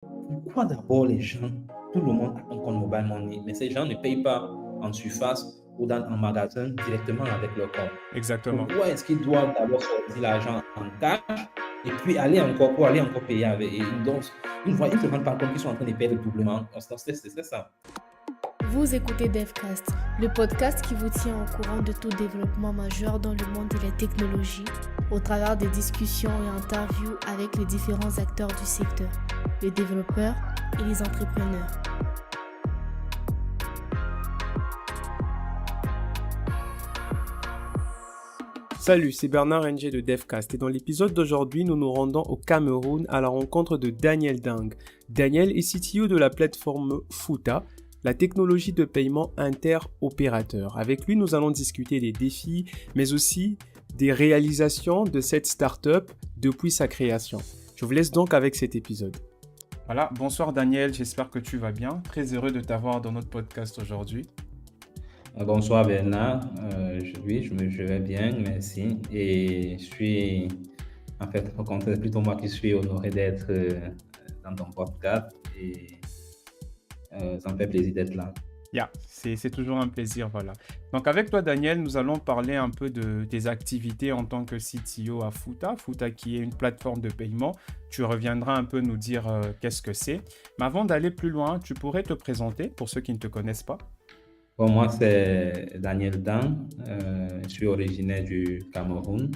Pourquoi d'abord les gens, tout le monde a un compte mobile money, mais ces gens ne payent pas en surface ou dans un magasin directement avec leur compte? Exactement. Pourquoi est-ce qu'ils doivent d'abord sortir l'argent en cash et puis aller encore pour aller encore payer avec? Et donc, ils ne se rendent pas compte qu'ils sont en train de perdre doublement. C'est ça. Vous écoutez DevCast, le podcast qui vous tient au courant de tout développement majeur dans le monde de la technologie, au travers des discussions et interviews avec les différents acteurs du secteur, les développeurs et les entrepreneurs. Salut, c'est Bernard NG de DevCast et dans l'épisode d'aujourd'hui, nous nous rendons au Cameroun à la rencontre de Daniel Dang. Daniel est CTO de la plateforme Futa, la technologie de paiement interopérateur. Avec lui, nous allons discuter des défis, mais aussi des réalisations de cette startup depuis sa création. Je vous laisse donc avec cet épisode. Voilà, bonsoir Daniel, j'espère que tu vas bien. Très heureux de t'avoir dans notre podcast aujourd'hui. Bonsoir Bernard. Oui, je vais bien, merci. Et je suis, en fait, au contraire, c'est plutôt moi qui suis honoré d'être dans ton podcast et ça me fait plaisir d'être là. C'est toujours un plaisir, voilà. Donc avec toi Daniel, nous allons parler un peu de tes activités en tant que CTO à Futa. Futa qui est une plateforme de paiement. Tu reviendras un peu nous dire qu'est-ce que c'est. Mais avant d'aller plus loin, tu pourrais te présenter pour ceux qui ne te connaissent pas. Bon, moi, c'est Daniel Dan. Je suis originaire du Cameroun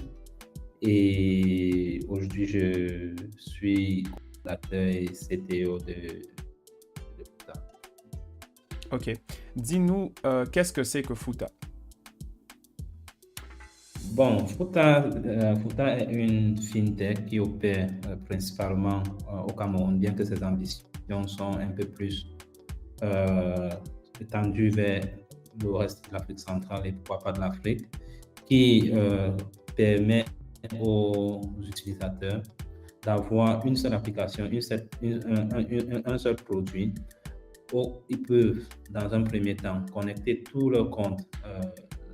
et aujourd'hui, je suis cofondateur et CTO de Futa. Ok. Dis-nous, qu'est-ce que c'est que Futa? Bon, Futa est une fintech qui opère principalement au Cameroun, bien que ses ambitions sont un peu plus euh, étendues vers le reste de l'Afrique centrale et pourquoi pas de l'Afrique, qui permet aux utilisateurs d'avoir une seule application, un seul produit où ils peuvent, dans un premier temps, connecter tous leurs comptes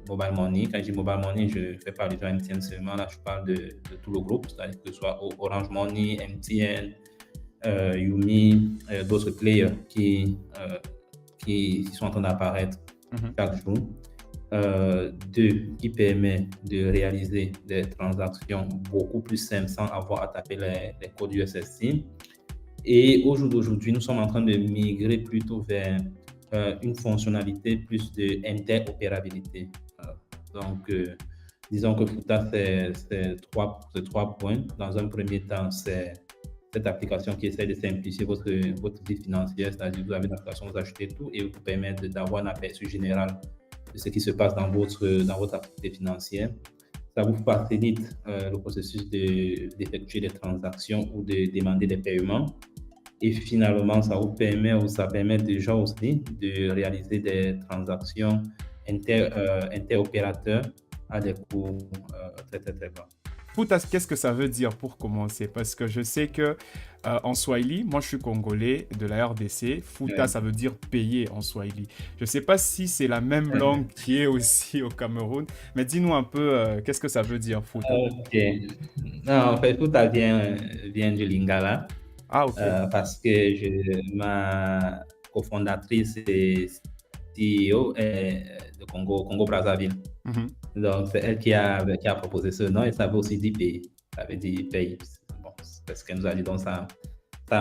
Mobile Money. Quand je dis Mobile Money, je ne fais pas allusion à MTN seulement, là je parle de tout le groupe, c'est-à-dire que ce soit Orange Money, MTN, Yumi, d'autres players qui sont en train d'apparaître chaque jour. Deux, qui permet de réaliser des transactions beaucoup plus simples sans avoir à taper les codes USSD. Et au jour d'aujourd'hui, nous sommes en train de migrer plutôt vers une fonctionnalité plus d'interopérabilité. Donc, disons que Futa, c'est trois points. Dans un premier temps, c'est cette application qui essaie de simplifier votre vie financière, c'est-à-dire que vous avez une application, vous achetez tout et vous permet d'avoir un aperçu général de ce qui se passe dans votre activité financière. Ça vous facilite le processus d'effectuer des transactions ou de demander des paiements. Et finalement, ça permet déjà aussi de réaliser des transactions interopérateurs à des coûts très, très, très bas. Futa, qu'est-ce que ça veut dire pour commencer? Parce que je sais que en Swahili, moi je suis congolais de la RDC, Futa ça veut dire payer en Swahili. Je ne sais pas si c'est la même langue qui est aussi au Cameroun, mais dis-nous un peu qu'est-ce que ça veut dire Futa? Ok. Non, en fait, Futa vient du Lingala Ah, ok. parce que ma cofondatrice et CEO est de Congo-Brazzaville. Donc, c'est elle qui a proposé ce nom et ça veut aussi dire pays. Ça veut dire pays. Bon, c'est ce qu'elle nous a dit. Donc, ça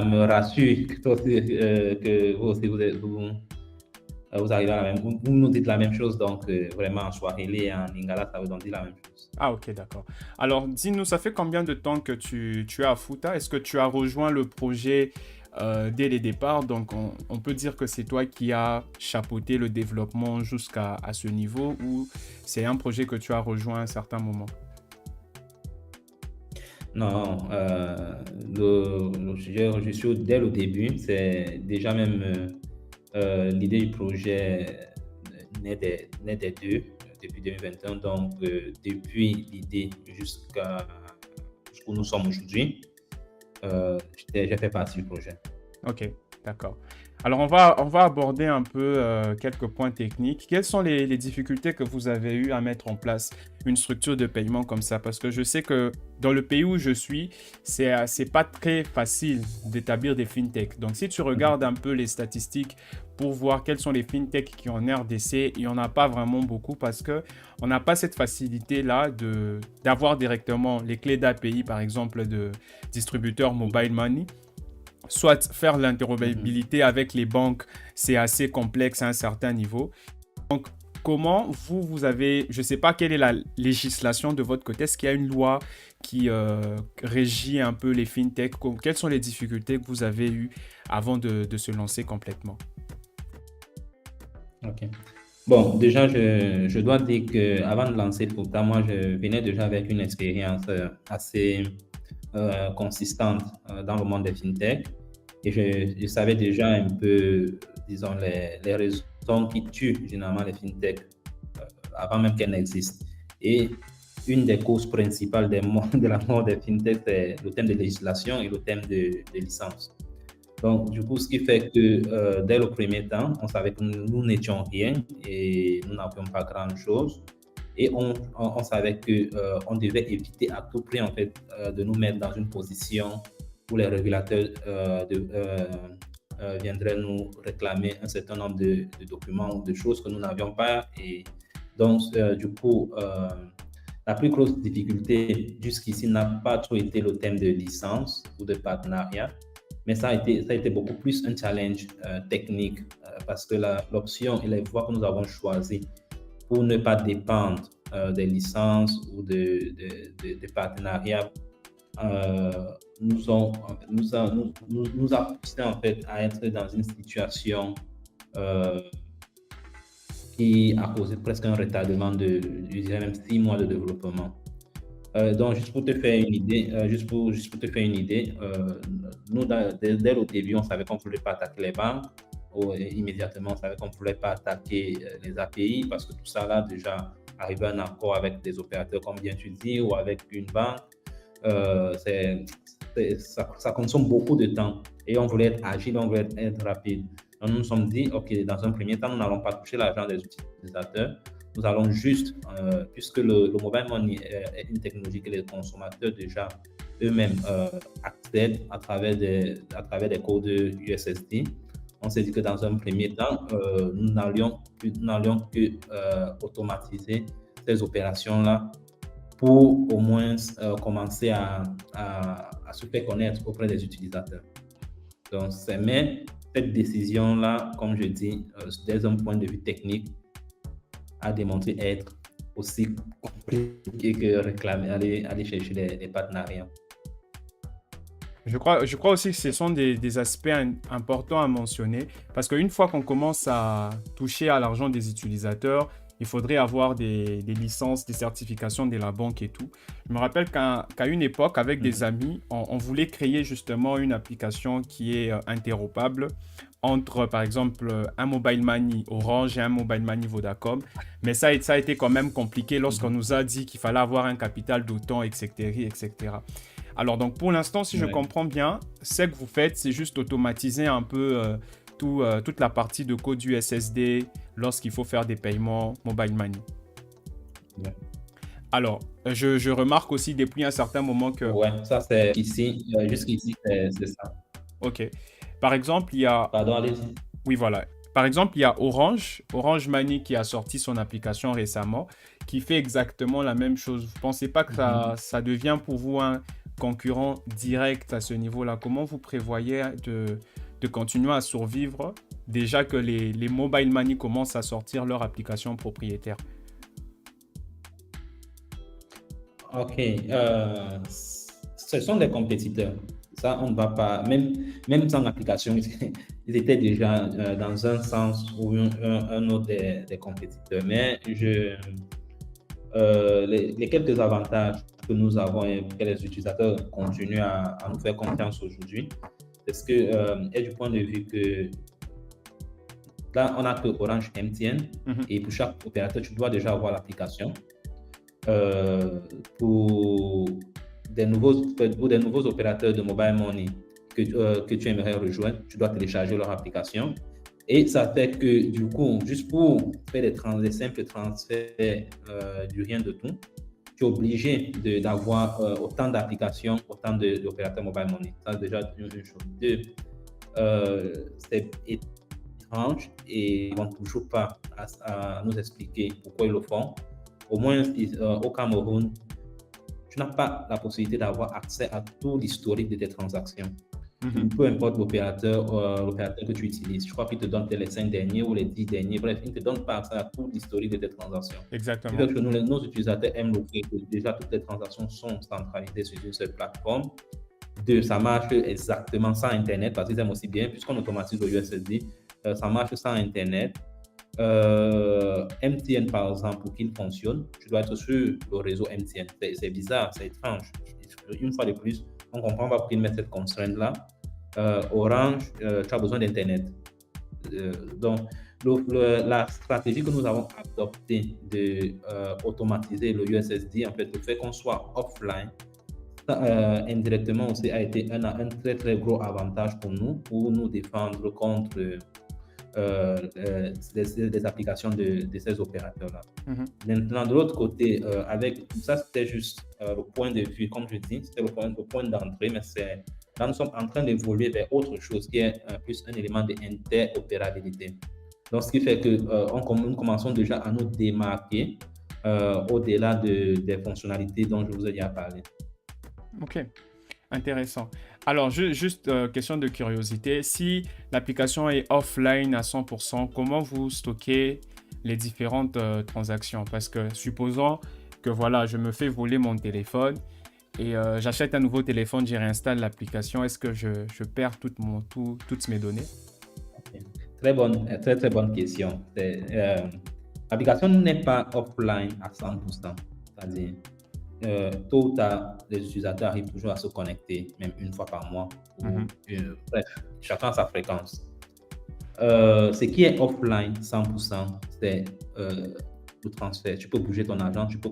me rassure que vous aussi, vous arrivez à la même, vous nous dites la même chose. Donc, vraiment, en Swahili et en Lingala, ça veut donc dire la même chose. Ah, ok, d'accord. Alors, dis-nous, ça fait combien de temps que tu es à Futa? Est-ce que tu as rejoint le projet dès les départs? Donc, on peut dire que c'est toi qui as chapeauté le développement jusqu'à ce niveau ou c'est un projet que tu as rejoint à un certain moment? Non, je suis dès le début. C'est déjà même l'idée du projet naît des deux depuis 2021. Donc, depuis l'idée jusqu'où nous sommes aujourd'hui, j'ai fait partie du projet. Ok, d'accord. Alors, on va aborder un peu quelques points techniques. Quelles sont les difficultés que vous avez eues à mettre en place une structure de paiement comme ça? Parce que je sais que dans le pays où je suis, c'est pas très facile d'établir des fintechs. Donc, si tu regardes un peu les statistiques pour voir quels sont les fintechs qui ont en RDC, il n'y en a pas vraiment beaucoup parce que on n'a pas cette facilité-là d'avoir directement les clés d'API, par exemple, de distributeurs mobile money. Soit faire l'interopérabilité avec les banques, c'est assez complexe à un certain niveau. Donc, comment vous avez, je ne sais pas quelle est la législation de votre côté, est-ce qu'il y a une loi qui régit un peu les fintechs? Quelles sont les difficultés que vous avez eues avant de se lancer complètement? Ok. Bon, déjà, je dois dire qu'avant de lancer Futa, moi, je venais déjà avec une expérience assez consistante dans le monde des fintechs. Et je savais déjà un peu, disons, les raisons qui tuent généralement les fintechs avant même qu'elles n'existent. Et une des causes principales de la mort des fintechs, c'est le thème de législation et le thème de licence. Donc, du coup, ce qui fait que dès le premier temps, on savait que nous n'étions rien et nous n'avions pas grand-chose. Et on savait qu'on devait éviter à tout prix, en fait, de nous mettre dans une position où les régulateurs viendraient nous réclamer un certain nombre de documents ou de choses que nous n'avions pas. Et donc, du coup, la plus grosse difficulté jusqu'ici n'a pas trop été le thème de licence ou de partenariat, mais ça a été beaucoup plus un challenge technique parce que l'option et les voies que nous avons choisies pour ne pas dépendre des licences ou des partenariats nous a poussé en fait à être dans une situation qui a causé presque un retardement de, je dirais même 6 mois de développement. Donc, juste pour te faire une idée, nous, dès le début, on savait qu'on ne pouvait pas attaquer les banques. Immédiatement, on savait qu'on ne pouvait pas attaquer les API parce que tout ça, là, déjà, arriver à un accord avec des opérateurs, comme bien tu dis, ou avec une banque, ça consomme beaucoup de temps. Et on voulait être agile, on voulait être rapide. Donc, nous nous sommes dit, OK, dans un premier temps, nous n'allons pas toucher l'argent des utilisateurs. Nous allons juste, puisque le mobile money est une technologie que les consommateurs déjà eux-mêmes accèdent à travers des codes USSD, on s'est dit que dans un premier temps, nous n'allions que automatiser ces opérations-là pour au moins commencer à se faire connaître auprès des utilisateurs. Donc, mais cette décision-là, comme je dis, dès un point de vue technique, a démontré être aussi compliqué que réclamer, aller chercher les partenariats. Je crois aussi que ce sont des aspects importants à mentionner parce qu'une fois qu'on commence à toucher à l'argent des utilisateurs, il faudrait avoir des licences, des certifications de la banque et tout. Je me rappelle qu'à une époque, avec des amis, on voulait créer justement une application qui est interopérable entre, par exemple, un mobile money Orange et un mobile money Vodacom. Mais ça a été quand même compliqué lorsqu'on nous a dit qu'il fallait avoir un capital d'autant, etc., etc. Alors, donc, pour l'instant, si je comprends bien, ce que vous faites, c'est juste automatiser un peu toute la partie de code USSD lorsqu'il faut faire des paiements mobile money. Ouais. Alors, je remarque aussi depuis un certain moment que... Ouais, ça c'est ici, jusqu'ici, c'est ça. Ok. Par exemple, il y a... Pardon, allez-y. Oui, voilà. Par exemple, il y a Orange Money qui a sorti son application récemment, qui fait exactement la même chose. Vous ne pensez pas que ça devient pour vous un concurrent direct à ce niveau-là? Comment vous prévoyez de continuer à survivre déjà que les mobile money commencent à sortir leur application propriétaire? Ok, ce sont des compétiteurs. Ça, on ne va pas, même sans application, ils étaient déjà dans un sens ou un autre des compétiteurs. Mais les quelques avantages que nous avons et que les utilisateurs continuent à nous faire confiance aujourd'hui, c'est que, et du point de vue que là, on a que Orange MTN, et pour chaque opérateur, tu dois déjà avoir l'application. Pour des nouveaux opérateurs de mobile money que tu aimerais rejoindre, tu dois télécharger leur application. Et ça fait que, du coup, juste pour faire des simples transferts du rien de tout, tu es obligé d'avoir autant d'applications, autant d'opérateurs mobile money. Ça, c'est déjà une chose. Deux, c'est étrange et ils ne vont toujours pas à nous expliquer pourquoi ils le font. Au moins, au Cameroun, tu n'as pas la possibilité d'avoir accès à tout l'historique de tes transactions. Peu importe l'opérateur que tu utilises. Je crois qu'il te donne les 5 derniers ou les 10 derniers. Bref, il ne te donne pas accès à tout l'historique de tes transactions. Exactement. C'est que nos utilisateurs aiment le fait que déjà toutes les transactions sont centralisées sur une seule plateforme. Deux, ça marche exactement sans Internet parce qu'ils aiment aussi bien, puisqu'on automatise le USSD, ça marche sans Internet. MTN, par exemple, pour qu'il fonctionne, tu dois être sur le réseau MTN. C'est bizarre, c'est étrange. Une fois de plus, on ne comprend pas pourquoi ils mettent cette contrainte-là. Orange, tu as besoin d'Internet. Donc, la stratégie que nous avons adoptée d'automatiser le USSD, en fait, le fait qu'on soit offline, ça, indirectement aussi a été un très, très gros avantage pour nous défendre contre des applications de ces opérateurs-là. Maintenant, de l'autre côté, avec ça, c'était juste le point de vue, comme je dis, c'était le point d'entrée, mais là, nous sommes en train d'évoluer vers autre chose qui est plus un élément d'interopérabilité. Donc, ce qui fait que nous commençons déjà à nous démarquer au-delà des fonctionnalités dont je vous ai déjà parlé. Ok, intéressant. Alors, juste question de curiosité, si l'application est offline à 100%, comment vous stockez les différentes transactions? Parce que supposons que voilà, je me fais voler mon téléphone et j'achète un nouveau téléphone, j'y réinstalle l'application, est-ce que je perds toutes mes données? Okay. Très, très bonne question. L'application n'est pas offline à 100%, c'est-à-dire tôt ou tard, les utilisateurs arrivent toujours à se connecter, même une fois par mois. Bref, chacun a sa fréquence. Ce qui est offline 100%, c'est le transfert. Tu peux bouger ton argent, tu peux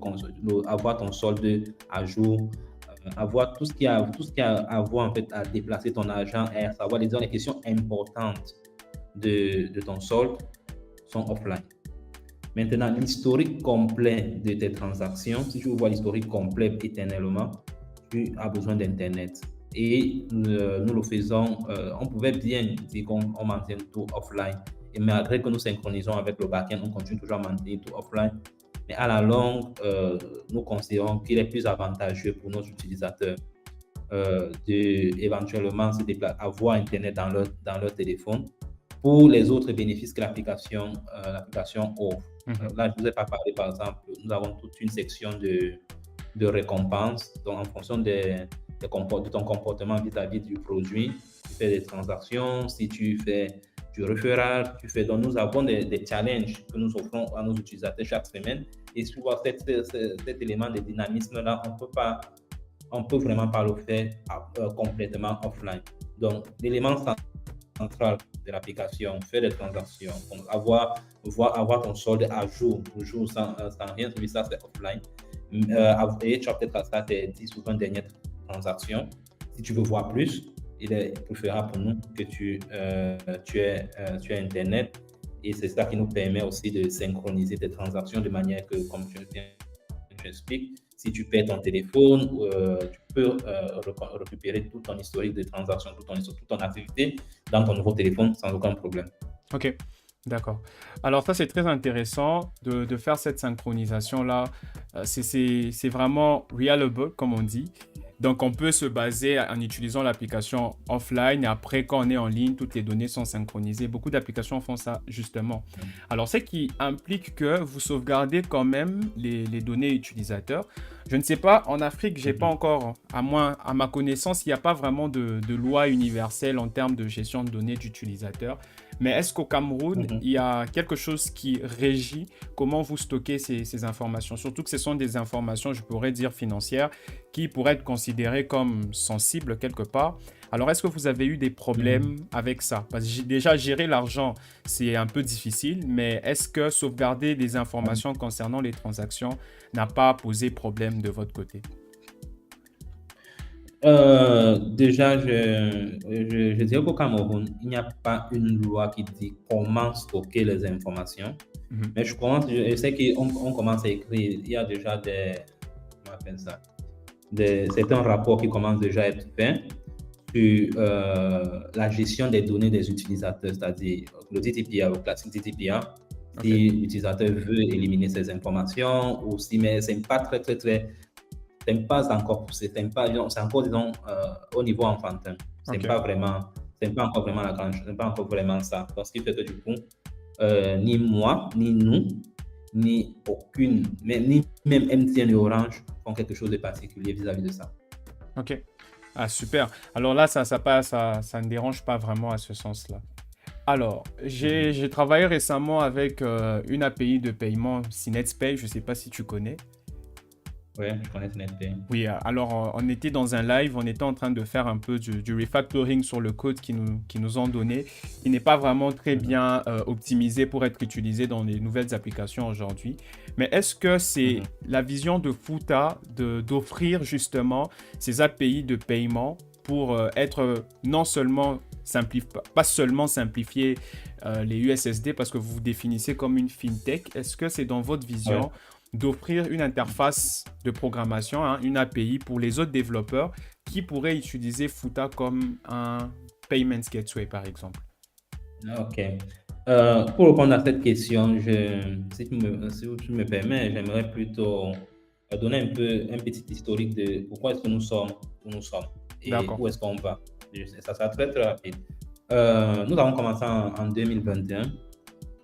avoir ton solde à jour, avoir tout ce qui a à voir en fait à déplacer ton argent et à savoir les questions importantes de ton solde sont offline. Maintenant, l'historique complet de tes transactions, si tu veux voir l'historique complet éternellement, tu as besoin d'Internet. Et nous le faisons, on pouvait bien dire qu'on maintient tout offline. Et malgré que nous synchronisons avec le backend, on continue toujours à maintenir tout offline. Mais à la longue, nous considérons qu'il est plus avantageux pour nos utilisateurs d'éventuellement avoir Internet dans leur téléphone pour les autres bénéfices que l'application offre. Là, je ne vous ai pas parlé, par exemple, nous avons toute une section de récompenses. Donc, en fonction de ton comportement vis-à-vis du produit, tu fais des transactions, si tu fais du referral, donc nous avons des challenges que nous offrons à nos utilisateurs chaque semaine. Et souvent, cet élément de dynamisme-là, on peut vraiment pas le faire complètement offline. Donc, l'élément central de l'application, faire des transactions, avoir ton solde à jour, toujours sans rien, ça c'est offline. Et tu as peut-être à tes 10 ou 20 dernières transactions. Si tu veux voir plus, il est préférable pour nous que tu aies Internet. Et c'est ça qui nous permet aussi de synchroniser tes transactions de manière que, comme tu expliques, si tu perds ton téléphone, tu peux récupérer tout ton historique de transactions, toute ton activité dans ton nouveau téléphone sans aucun problème. Ok, d'accord. Alors ça, c'est très intéressant de faire cette synchronisation-là. C'est vraiment reliable, comme on dit. Donc, on peut se baser en utilisant l'application offline et après, quand on est en ligne, toutes les données sont synchronisées. Beaucoup d'applications font ça, justement. Alors, ce qui implique que vous sauvegardez quand même les données utilisateurs. Je ne sais pas, en Afrique, j'ai pas encore, à ma connaissance, il n'y a pas vraiment de loi universelle en termes de gestion de données d'utilisateurs. Mais est-ce qu'au Cameroun, il y a quelque chose qui régit comment vous stockez ces informations? Surtout que ce sont des informations, je pourrais dire financières, qui pourraient être considérées comme sensibles quelque part. Alors, est-ce que vous avez eu des problèmes avec ça? Parce que déjà, gérer l'argent, c'est un peu difficile, mais est-ce que sauvegarder des informations concernant les transactions n'a pas posé problème de votre côté? Déjà, je dirais qu'au Cameroun, il n'y a pas une loi qui dit comment stocker les informations. Mhm. Mais je sais qu'on commence à écrire. Il y a déjà on appelle ça, certains rapports qui commencent déjà à être faits sur la gestion des données des utilisateurs, c'est-à-dire le TTPA, le classique TTPA, si l'utilisateur veut éliminer ses informations ou si, mais c'est pas c'est pas encore poussé, c'est encore, disons, au niveau enfantin. C'est pas vraiment, c'est pas encore vraiment la grande, c'est pas encore vraiment ça. Donc, ce qui fait que du coup, ni moi, ni nous, ni aucune, ni même MTN et Orange font quelque chose de particulier vis-à-vis de ça. Ok. Ah, super. Alors là, ça ne dérange pas vraiment à ce sens-là. Alors, j'ai travaillé récemment avec une API de paiement, Sinetspay, je ne sais pas si tu connais. Oui, je connais Sinetspay. Oui, alors on était dans un live, on était en train de faire un peu du refactoring sur le code qu'ils nous ont donné. Il n'est pas vraiment très bien optimisé pour être utilisé dans les nouvelles applications aujourd'hui. Mais est-ce que c'est la vision de Foota d'offrir justement ces API de paiement pour être non seulement pas seulement simplifier les USSD parce que vous vous définissez comme une fintech. Est-ce que c'est dans votre vision d'offrir une interface de programmation, une API pour les autres développeurs qui pourraient utiliser Foota comme un Payments Gateway, par exemple? Ok. Pour répondre à cette question, si tu me permets, j'aimerais plutôt donner un petit historique de pourquoi est-ce que nous sommes où nous sommes et où est-ce qu'on va. Ça sera très, très rapide. Nous avons commencé en 2021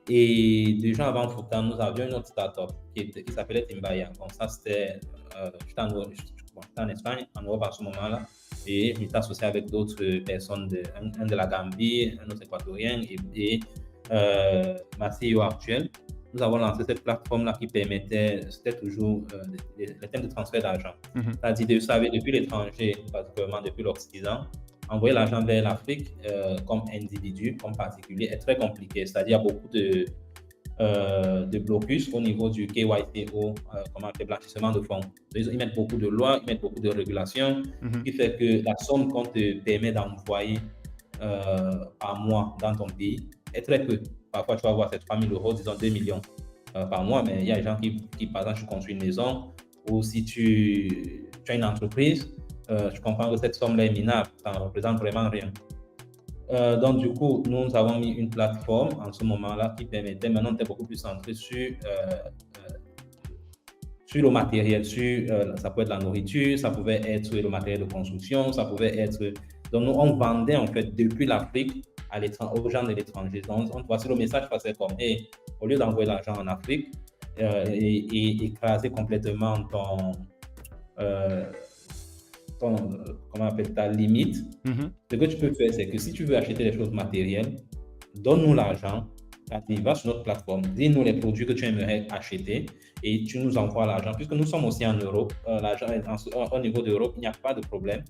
et déjà avant Foota, nous avions une autre startup qui s'appelait Timbaya. Donc ça, c'était j'étais en Espagne, en Europe à ce moment-là, et j'étais associé avec d'autres personnes, un de la Gambie, un autre équatorien et ma CEO actuelle. Nous avons lancé cette plateforme-là qui permettait, c'était toujours les thèmes de transfert d'argent. C'est-à-dire de savoir depuis l'étranger, particulièrement depuis l'Occident, envoyer l'argent vers l'Afrique comme individu, comme particulier, est très compliqué. C'est-à-dire qu'il y a beaucoup de blocus au niveau du KYCO, comment appeler, blanchissement de fonds. Ils mettent beaucoup de lois, ils mettent beaucoup de régulations, qui fait que la somme qu'on te permet d'envoyer par mois dans ton pays est très peu. Parfois, tu vas avoir 3 000 euros, disons 2 millions par mois, mais il y a des gens qui par exemple, tu construis une maison ou si tu as une entreprise, je comprends que cette somme-là est minable, ça ne représente vraiment rien. Donc, du coup, nous avons mis une plateforme en ce moment-là qui permettait, maintenant, d'être beaucoup plus centré sur le matériel, ça peut être la nourriture, ça pouvait être le matériel de construction, ça pouvait être... Donc, nous, on vendait en fait depuis l'Afrique aux gens de l'étranger. Donc, voici le message passait comme, hey, au lieu d'envoyer l'argent en Afrique et écraser complètement comment appelle ta limite, ce que tu peux faire, c'est que si tu veux acheter des choses matérielles, donne-nous l'argent, va sur notre plateforme, dis-nous les produits que tu aimerais acheter et tu nous envoies l'argent. Puisque nous sommes aussi en Europe, l'argent au niveau d'Europe, il n'y a pas de problème.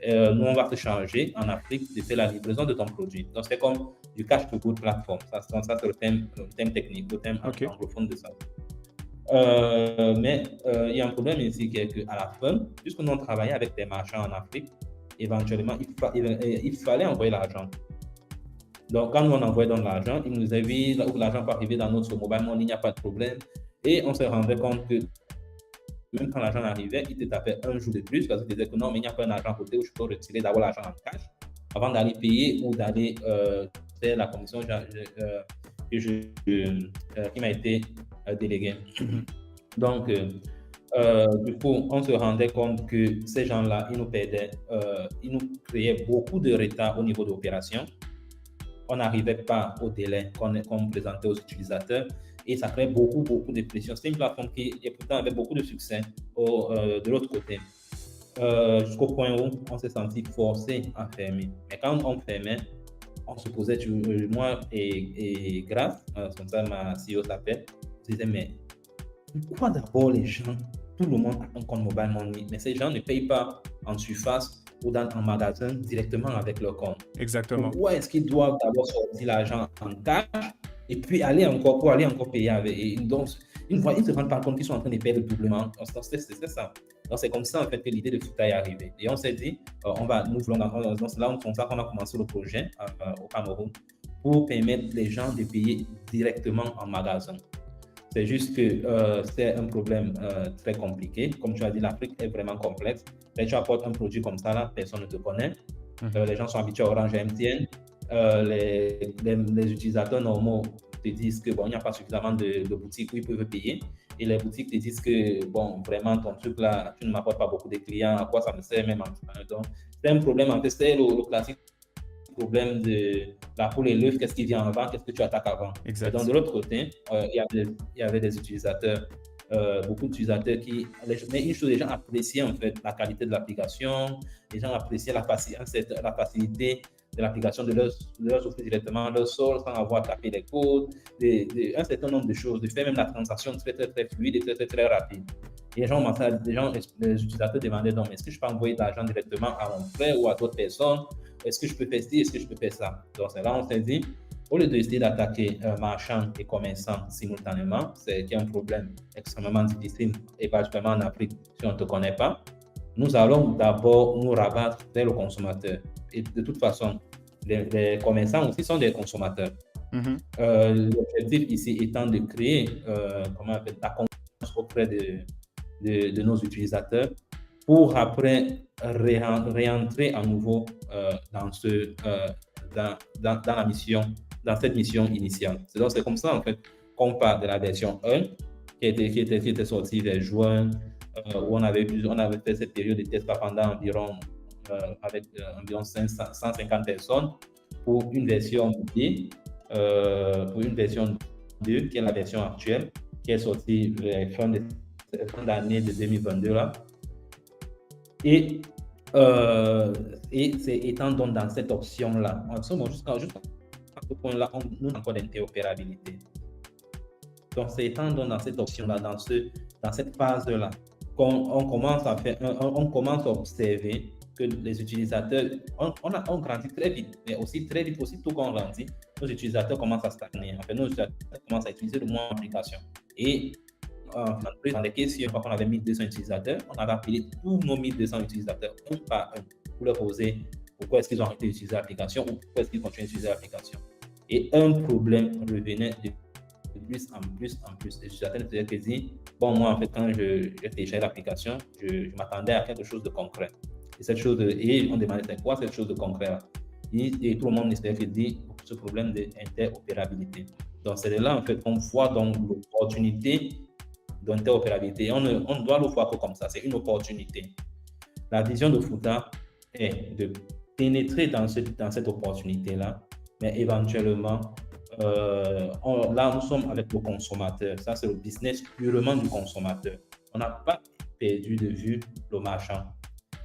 Nous, on va te charger en Afrique de faire la livraison de ton produit. Donc, c'est comme du cash to good platform. Ça c'est le thème technique, le thème anglophone de ça. Mais il y a un problème ici qui est qu'à la fin, puisque nous on travaillait avec des marchands en Afrique, éventuellement, il fallait envoyer l'argent. Donc, quand nous on envoyait dans l'argent, ils nous avaient dit où l'argent peut arriver dans notre mobile money, il n'y a pas de problème. Et on se rendait compte que même quand l'argent arrivait, il te tapait un jour de plus parce qu'il disait que non, mais il n'y a pas un argent à côté où je peux retirer d'abord l'argent en cash avant d'aller payer ou d'aller faire la commission qui m'a été déléguée. Donc, du coup, on se rendait compte que ces gens-là, ils nous perdaient, ils nous créaient beaucoup de retard au niveau de l'opération. On n'arrivait pas au délai qu'on présentait aux utilisateurs et ça crée beaucoup de pression. C'est une plateforme qui pourtant avait beaucoup de succès de l'autre côté. Jusqu'au point où on s'est senti forcé à fermer. Mais quand on fermait, on se posait, moi et Grâce, comme ça ma CEO s'appelle, je disais, mais pourquoi d'abord les gens, tout le monde a un compte mobile money, mais ces gens ne payent pas en surface ou en magasin directement avec leur compte. Exactement. Pourquoi est-ce qu'ils doivent d'abord sortir l'argent en cash et puis pour aller encore payer avec. Et donc, ils ne se rendent pas compte qu'ils sont en train de perdre doublement. C'est ça. Donc, c'est comme ça, en fait, que l'idée de Fouta est arrivée. Et on s'est dit, c'est là qu'on a commencé le projet au Cameroun pour permettre les gens de payer directement en magasin. C'est juste que c'est un problème très compliqué. Comme tu as dit, l'Afrique est vraiment complexe. Quand tu apportes un produit comme ça, là, personne ne te connaît. Les gens sont habitués à Orange et MTN. Les utilisateurs normaux te disent que bon, il n'y a pas suffisamment de boutiques où ils peuvent payer. Et les boutiques te disent que bon, vraiment, ton truc là, tu ne m'apportes pas beaucoup de clients. À quoi ça me sert même? Donc, c'est un problème. En fait, c'est le classique problème de la poule et l'œuf. Qu'est-ce qui vient avant? Qu'est-ce que tu attaques avant? Et donc, de l'autre côté, il y avait des utilisateurs, beaucoup d'utilisateurs mais une chose, les gens appréciaient en fait la qualité de l'application, les gens appréciaient la facilité de l'application de leur offrir directement leur sol sans avoir à taper les codes, un certain nombre de choses, de faire même la transaction très, très, très fluide et très, très, très rapide. Et les utilisateurs demandaient donc, est-ce que je peux envoyer de l'argent directement à mon frère ou à d'autres personnes? Est-ce que je peux faire ci? Est-ce que je peux faire ça? Donc, c'est là on s'est dit, au lieu d'essayer d'attaquer marchands et commerçants simultanément, c'est un problème extrêmement difficile, et particulièrement en Afrique, si on ne te connaît pas, nous allons d'abord nous rabattre vers le consommateur. Et de toute façon, les commerçants aussi sont des consommateurs. L'objectif ici étant de créer la confiance auprès de nos utilisateurs pour après réentrer à nouveau dans la mission, dans cette mission initiale. Donc, c'est comme ça en fait qu'on part de la version 1 qui était sortie vers juin, où on avait fait cette période de test pendant environ 150 personnes pour une version 2, qui est la version actuelle, qui est sortie vers fin d'année de 2022 là. Et c'est étant donc dans cette option-là, jusqu'à ce point-là, nous avons encore d'interopérabilité. Donc, c'est étant donc dans cette option-là, dans cette phase-là, qu'on commence à observer que les utilisateurs, on grandit très vite, mais aussi très vite, aussitôt qu'on grandit, nos utilisateurs commencent à stagner. En fait, nos utilisateurs commencent à utiliser le moins d'applications. Et dans les cases, une fois qu'on avait 1200 utilisateurs, on avait appelé tous nos 1200 utilisateurs un par un pour leur poser pourquoi est-ce qu'ils ont arrêté d'utiliser l'application ou pourquoi est-ce qu'ils continuent d'utiliser l'application. Et un problème revenait de plus en plus. Les utilisateurs se disaient, bon, moi, en fait, quand je télécharge l'application, je m'attendais à quelque chose de concret. Et on demandait, c'est quoi cette chose de concret là? Et tout le monde s'était dit ce problème d'interopérabilité. Donc, c'est là, en fait, qu'on voit donc l'opportunité d'interopérabilité. On ne doit le voir que comme ça, c'est une opportunité. La vision de Fouta est de pénétrer dans cette opportunité-là, mais éventuellement, là, nous sommes avec le consommateur. Ça, c'est le business purement du consommateur. On n'a pas perdu de vue le marchand.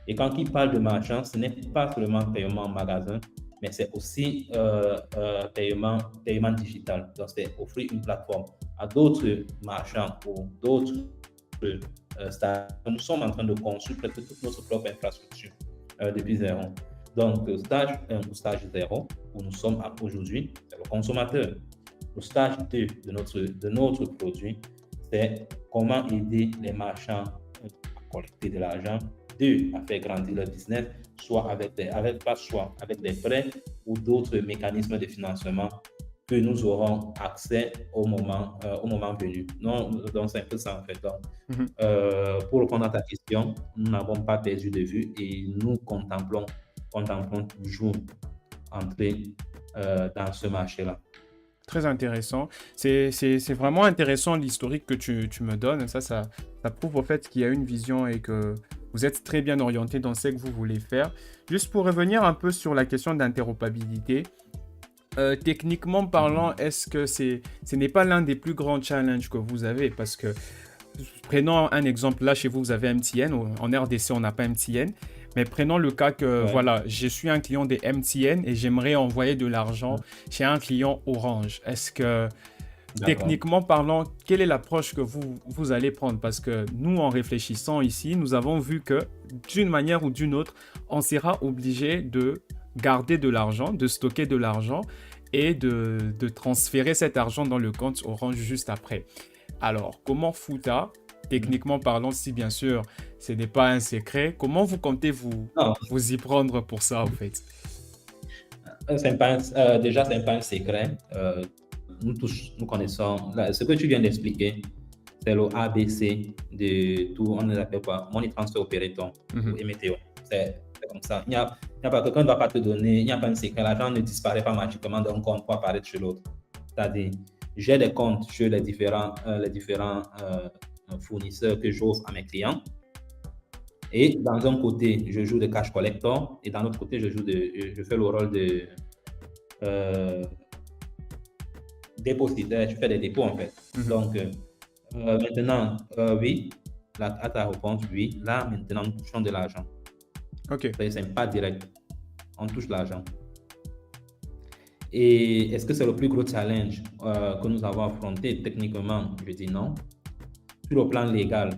Et quand il parle de marchand, ce n'est pas seulement paiement en magasin, mais c'est aussi paiement digital. Donc, c'est offrir une plateforme à d'autres marchands ou d'autres stages. Nous sommes en train de construire presque toute notre propre infrastructure depuis zéro. Donc, stage 1 ou stage 0, où nous sommes aujourd'hui, c'est le consommateur. Le stage 2 de notre produit, c'est comment aider les marchands à collecter de l'argent, à faire grandir leur business, soit avec des prêts ou d'autres mécanismes de financement que nous aurons accès au moment venu. Donc, c'est un peu ça en fait. Donc, pour répondre à ta question, nous n'avons pas perdu de vue et nous contemplons toujours entrer dans ce marché-là. Très intéressant. C'est vraiment intéressant l'historique que tu me donnes. Ça prouve au fait qu'il y a une vision et que vous êtes très bien orienté dans ce que vous voulez faire. Juste pour revenir un peu sur la question d'interopérabilité, techniquement parlant, est-ce que ce n'est pas l'un des plus grands challenges que vous avez? Parce que, prenons un exemple, là chez vous, vous avez MTN, en RDC on n'a pas MTN, mais prenons le cas que voilà, je suis un client de MTN et j'aimerais envoyer de l'argent chez un client Orange. Est-ce que, techniquement parlant, quelle est l'approche que vous allez prendre? Parce que nous, en réfléchissant ici, nous avons vu que d'une manière ou d'une autre, on sera obligé de garder de l'argent, de stocker de l'argent. et de transférer cet argent dans le compte Orange juste après. Alors, comment Foota, techniquement parlant, si bien sûr ce n'est pas un secret, comment vous comptez vous y prendre pour ça, en fait? Déjà, ce n'est pas un secret. Nous tous, nous connaissons. Ce que tu viens d'expliquer, c'est le ABC de tout. On les appelle quoi? Money Transfer Operator ou MTO. C'est comme ça. Il n'y a pas, quelqu'un ne doit pas te donner, il n'y a pas un secret. L'argent ne disparaît pas magiquement d'un compte pour apparaître chez l'autre. C'est-à-dire, j'ai des comptes chez les différents fournisseurs que j'offre à mes clients. Et dans un côté, je joue de cash collector et dans l'autre côté, je fais le rôle de dépositaire. Je fais des dépôts en fait. Donc, maintenant, oui, à ta réponse, oui. Là, maintenant, nous touchons de l'argent. Ok. C'est pas direct. On touche l'argent. Et est-ce que c'est le plus gros challenge que nous avons affronté? Techniquement, je dis non. Sur le plan légal,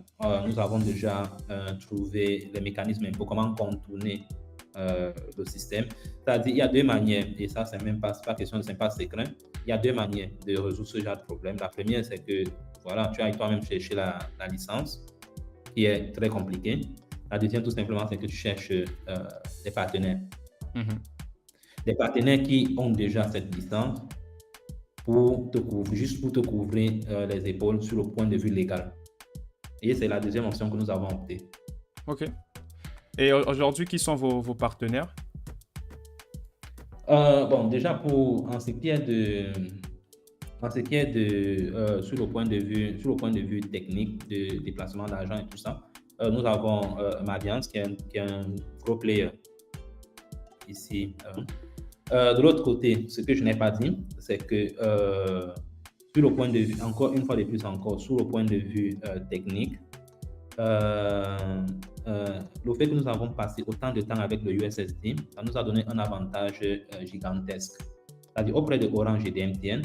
nous avons déjà trouvé les mécanismes pour comment contourner le système. C'est-à-dire, il y a deux manières, et ça, c'est question, c'est pas secret. Il y a deux manières de résoudre ce genre de problème. La première, c'est que voilà, tu ailles toi-même chercher la licence, qui est très compliquée. La deuxième, tout simplement, c'est que tu cherches des partenaires. Des partenaires qui ont déjà cette licence juste pour te couvrir les épaules sur le point de vue légal. Et c'est la deuxième option que nous avons optée. Ok. Et aujourd'hui, qui sont vos partenaires? Bon, déjà en ce qui est sur le point de vue technique de déplacement d'argent et tout ça, nous avons Madiance qui est un gros player ici. De l'autre côté, ce que je n'ai pas dit, c'est que sur le point de vue, encore une fois de plus encore, sur le point de vue technique, le fait que nous avons passé autant de temps avec le USSD, ça nous a donné un avantage gigantesque. C'est-à-dire auprès de Orange et de MTN,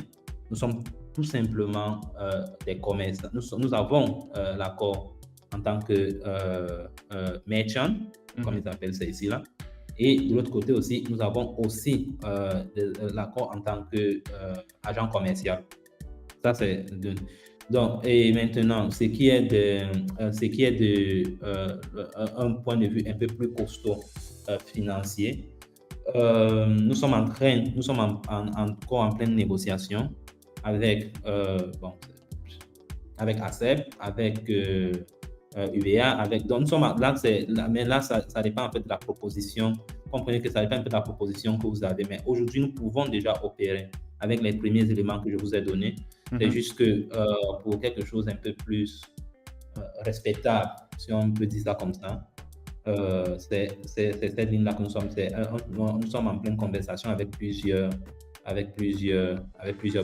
nous sommes tout simplement des commerces. Nous avons l'accord en tant que merchant, comme ils appellent ça ici là. Et de l'autre côté aussi, nous avons aussi l'accord en tant qu'agent commercial. Ça, c'est donc, et maintenant, ce qui est un point de vue un peu plus costaud financier, nous sommes encore en pleine négociation avec ACEP, avec UVA, donc nous sommes mais là, ça dépend un peu de la proposition. Comprenez que ça dépend un peu de la proposition que vous avez. Mais aujourd'hui, nous pouvons déjà opérer avec les premiers éléments que je vous ai donnés. C'est juste que pour quelque chose un peu plus respectable, si on peut dire ça comme ça, c'est cette ligne-là que nous sommes. Nous sommes en pleine conversation avec plusieurs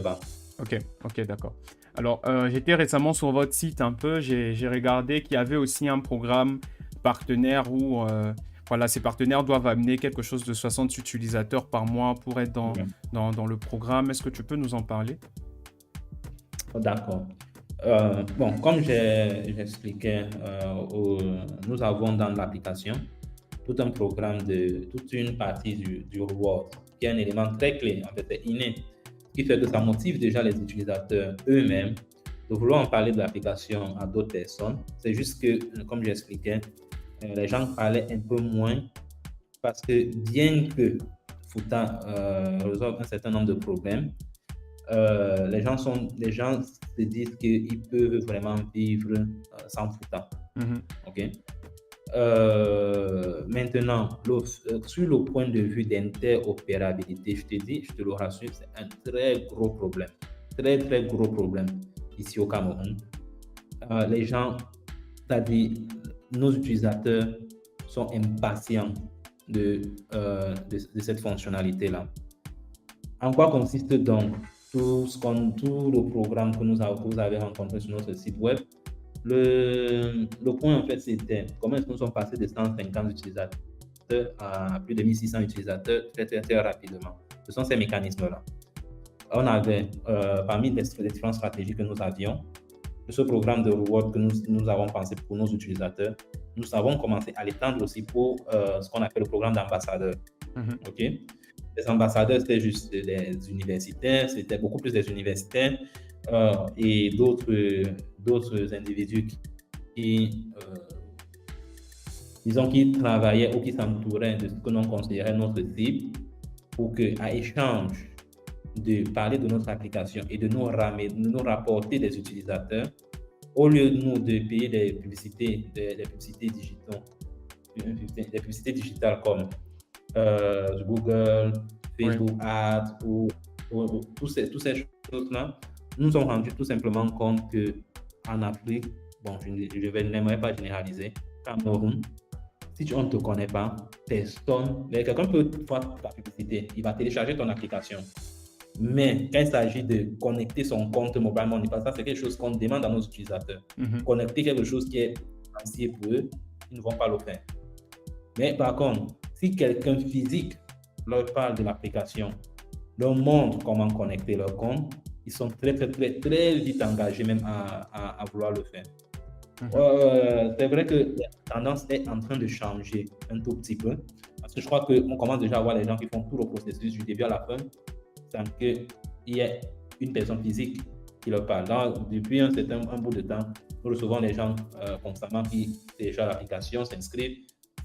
banques. Ok, d'accord. Alors, j'étais récemment sur votre site un peu, j'ai regardé qu'il y avait aussi un programme partenaire où ces partenaires doivent amener quelque chose de 60 utilisateurs par mois pour être dans le programme. Est-ce que tu peux nous en parler? D'accord. Comme j'expliquais, nous avons dans l'application tout un programme toute une partie du reward, qui est un élément très clé, en fait, c'est inné, qui fait que ça motive déjà les utilisateurs eux-mêmes de vouloir en parler de l'application à d'autres personnes. C'est juste que, comme j'expliquais, les gens parlaient un peu moins parce que bien que Foota résolve un certain nombre de problèmes, les gens se disent qu'ils peuvent vraiment vivre sans Foota. Ok. Maintenant, sur le point de vue d'interopérabilité, je te le rassure, c'est un très gros problème. Très, très gros problème ici au Cameroun. Les gens, c'est-à-dire nos utilisateurs, sont impatients de cette fonctionnalité-là. En quoi consiste donc tout le programme que vous avez rencontré sur notre site web? Le point, en fait, c'était comment est-ce que nous sommes passés de 150 utilisateurs à plus de 1600 utilisateurs très, très, très rapidement. Ce sont ces mécanismes-là. On avait, parmi les différentes stratégies que nous avions, ce programme de reward que nous avons pensé pour nos utilisateurs, nous avons commencé à l'étendre aussi pour ce qu'on appelle le programme d'ambassadeur. Ok. Les ambassadeurs, c'était juste des universitaires, c'était beaucoup plus des universitaires et d'autres individus qui travaillaient ou qui s'entouraient de ce que l'on considérait notre cible pour qu'à échange de parler de notre application et de nous rapporter des utilisateurs, au lieu de nous de payer des publicités digitales comme Google, Facebook Ads ou toutes ces choses-là, nous nous sommes rendus tout simplement compte qu'en Afrique, bon, je n'aimerais pas généraliser, Cameroun, si on ne te connaît pas, quelqu'un peut voir ta publicité, il va télécharger ton application. Mais quand il s'agit de connecter son compte mobile money, parce que c'est quelque chose qu'on demande à nos utilisateurs. Connecter quelque chose qui est financier pour eux, ils ne vont pas le faire. Mais par contre, si quelqu'un physique leur parle de l'application, leur montre comment connecter leur compte, ils sont très vite engagés même à vouloir le faire. C'est vrai que la tendance est en train de changer un tout petit peu, parce que je crois qu'on commence déjà à voir les gens qui font tout le processus du début à la fin, sans qu'il y ait une personne physique qui leur parle. Donc, depuis un bout de temps, nous recevons les gens constamment qui téléchargent l'application, s'inscrivent,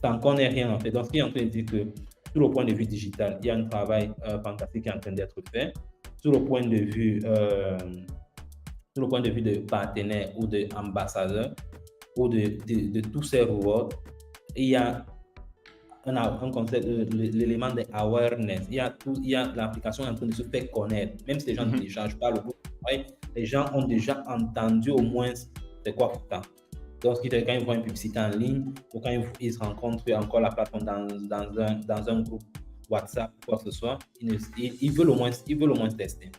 sans qu'on n'ait rien en fait. Donc, ce qui est en train de dire que, sur le point de vue digital, il y a un travail fantastique qui est en train d'être fait. Sur le point de vue de partenaires ou d'ambassadeurs ou de tous ces rewards, il y a un concept, l'élément de awareness. Il y a l'application en train de se faire connaître. Même si les gens ne téléchargent pas le bout, les gens ont déjà entendu au moins c'est quoi Fouta. Donc, quand ils voient une publicité en ligne ou quand ils se rencontrent encore la plateforme dans un groupe WhatsApp, quoi que ce soit, ils veulent au moins tester.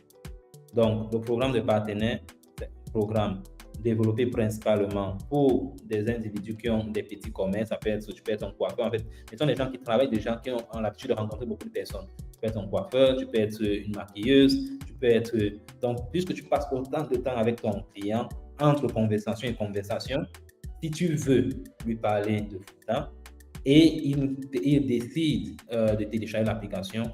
Donc, le programme de partenaire, c'est un programme développé principalement pour des individus qui ont des petits commerces. Tu peux être un coiffeur. En fait, ce sont des gens qui travaillent déjà, qui ont l'habitude de rencontrer beaucoup de personnes. Tu peux être un coiffeur, tu peux être une maquilleuse, tu peux être... Donc, puisque tu passes autant de temps avec ton client, entre conversation et conversation, si tu veux lui parler de Fouta et il décide de télécharger l'application,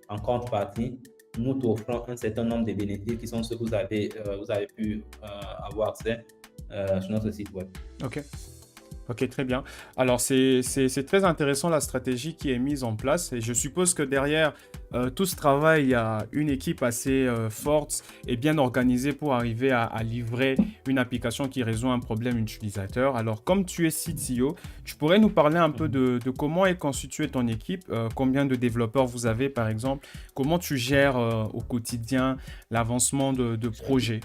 en contrepartie, nous t'offrons un certain nombre de bénéfices qui sont ceux que vous avez pu avoir accès sur notre site web. Ok, très bien. Alors, c'est très intéressant la stratégie qui est mise en place et je suppose que derrière tout ce travail, il y a une équipe assez forte et bien organisée pour arriver à livrer une application qui résout un problème utilisateur. Alors, comme tu es CTO, tu pourrais nous parler un peu de comment est constituée ton équipe, combien de développeurs vous avez par exemple, comment tu gères au quotidien l'avancement de projets?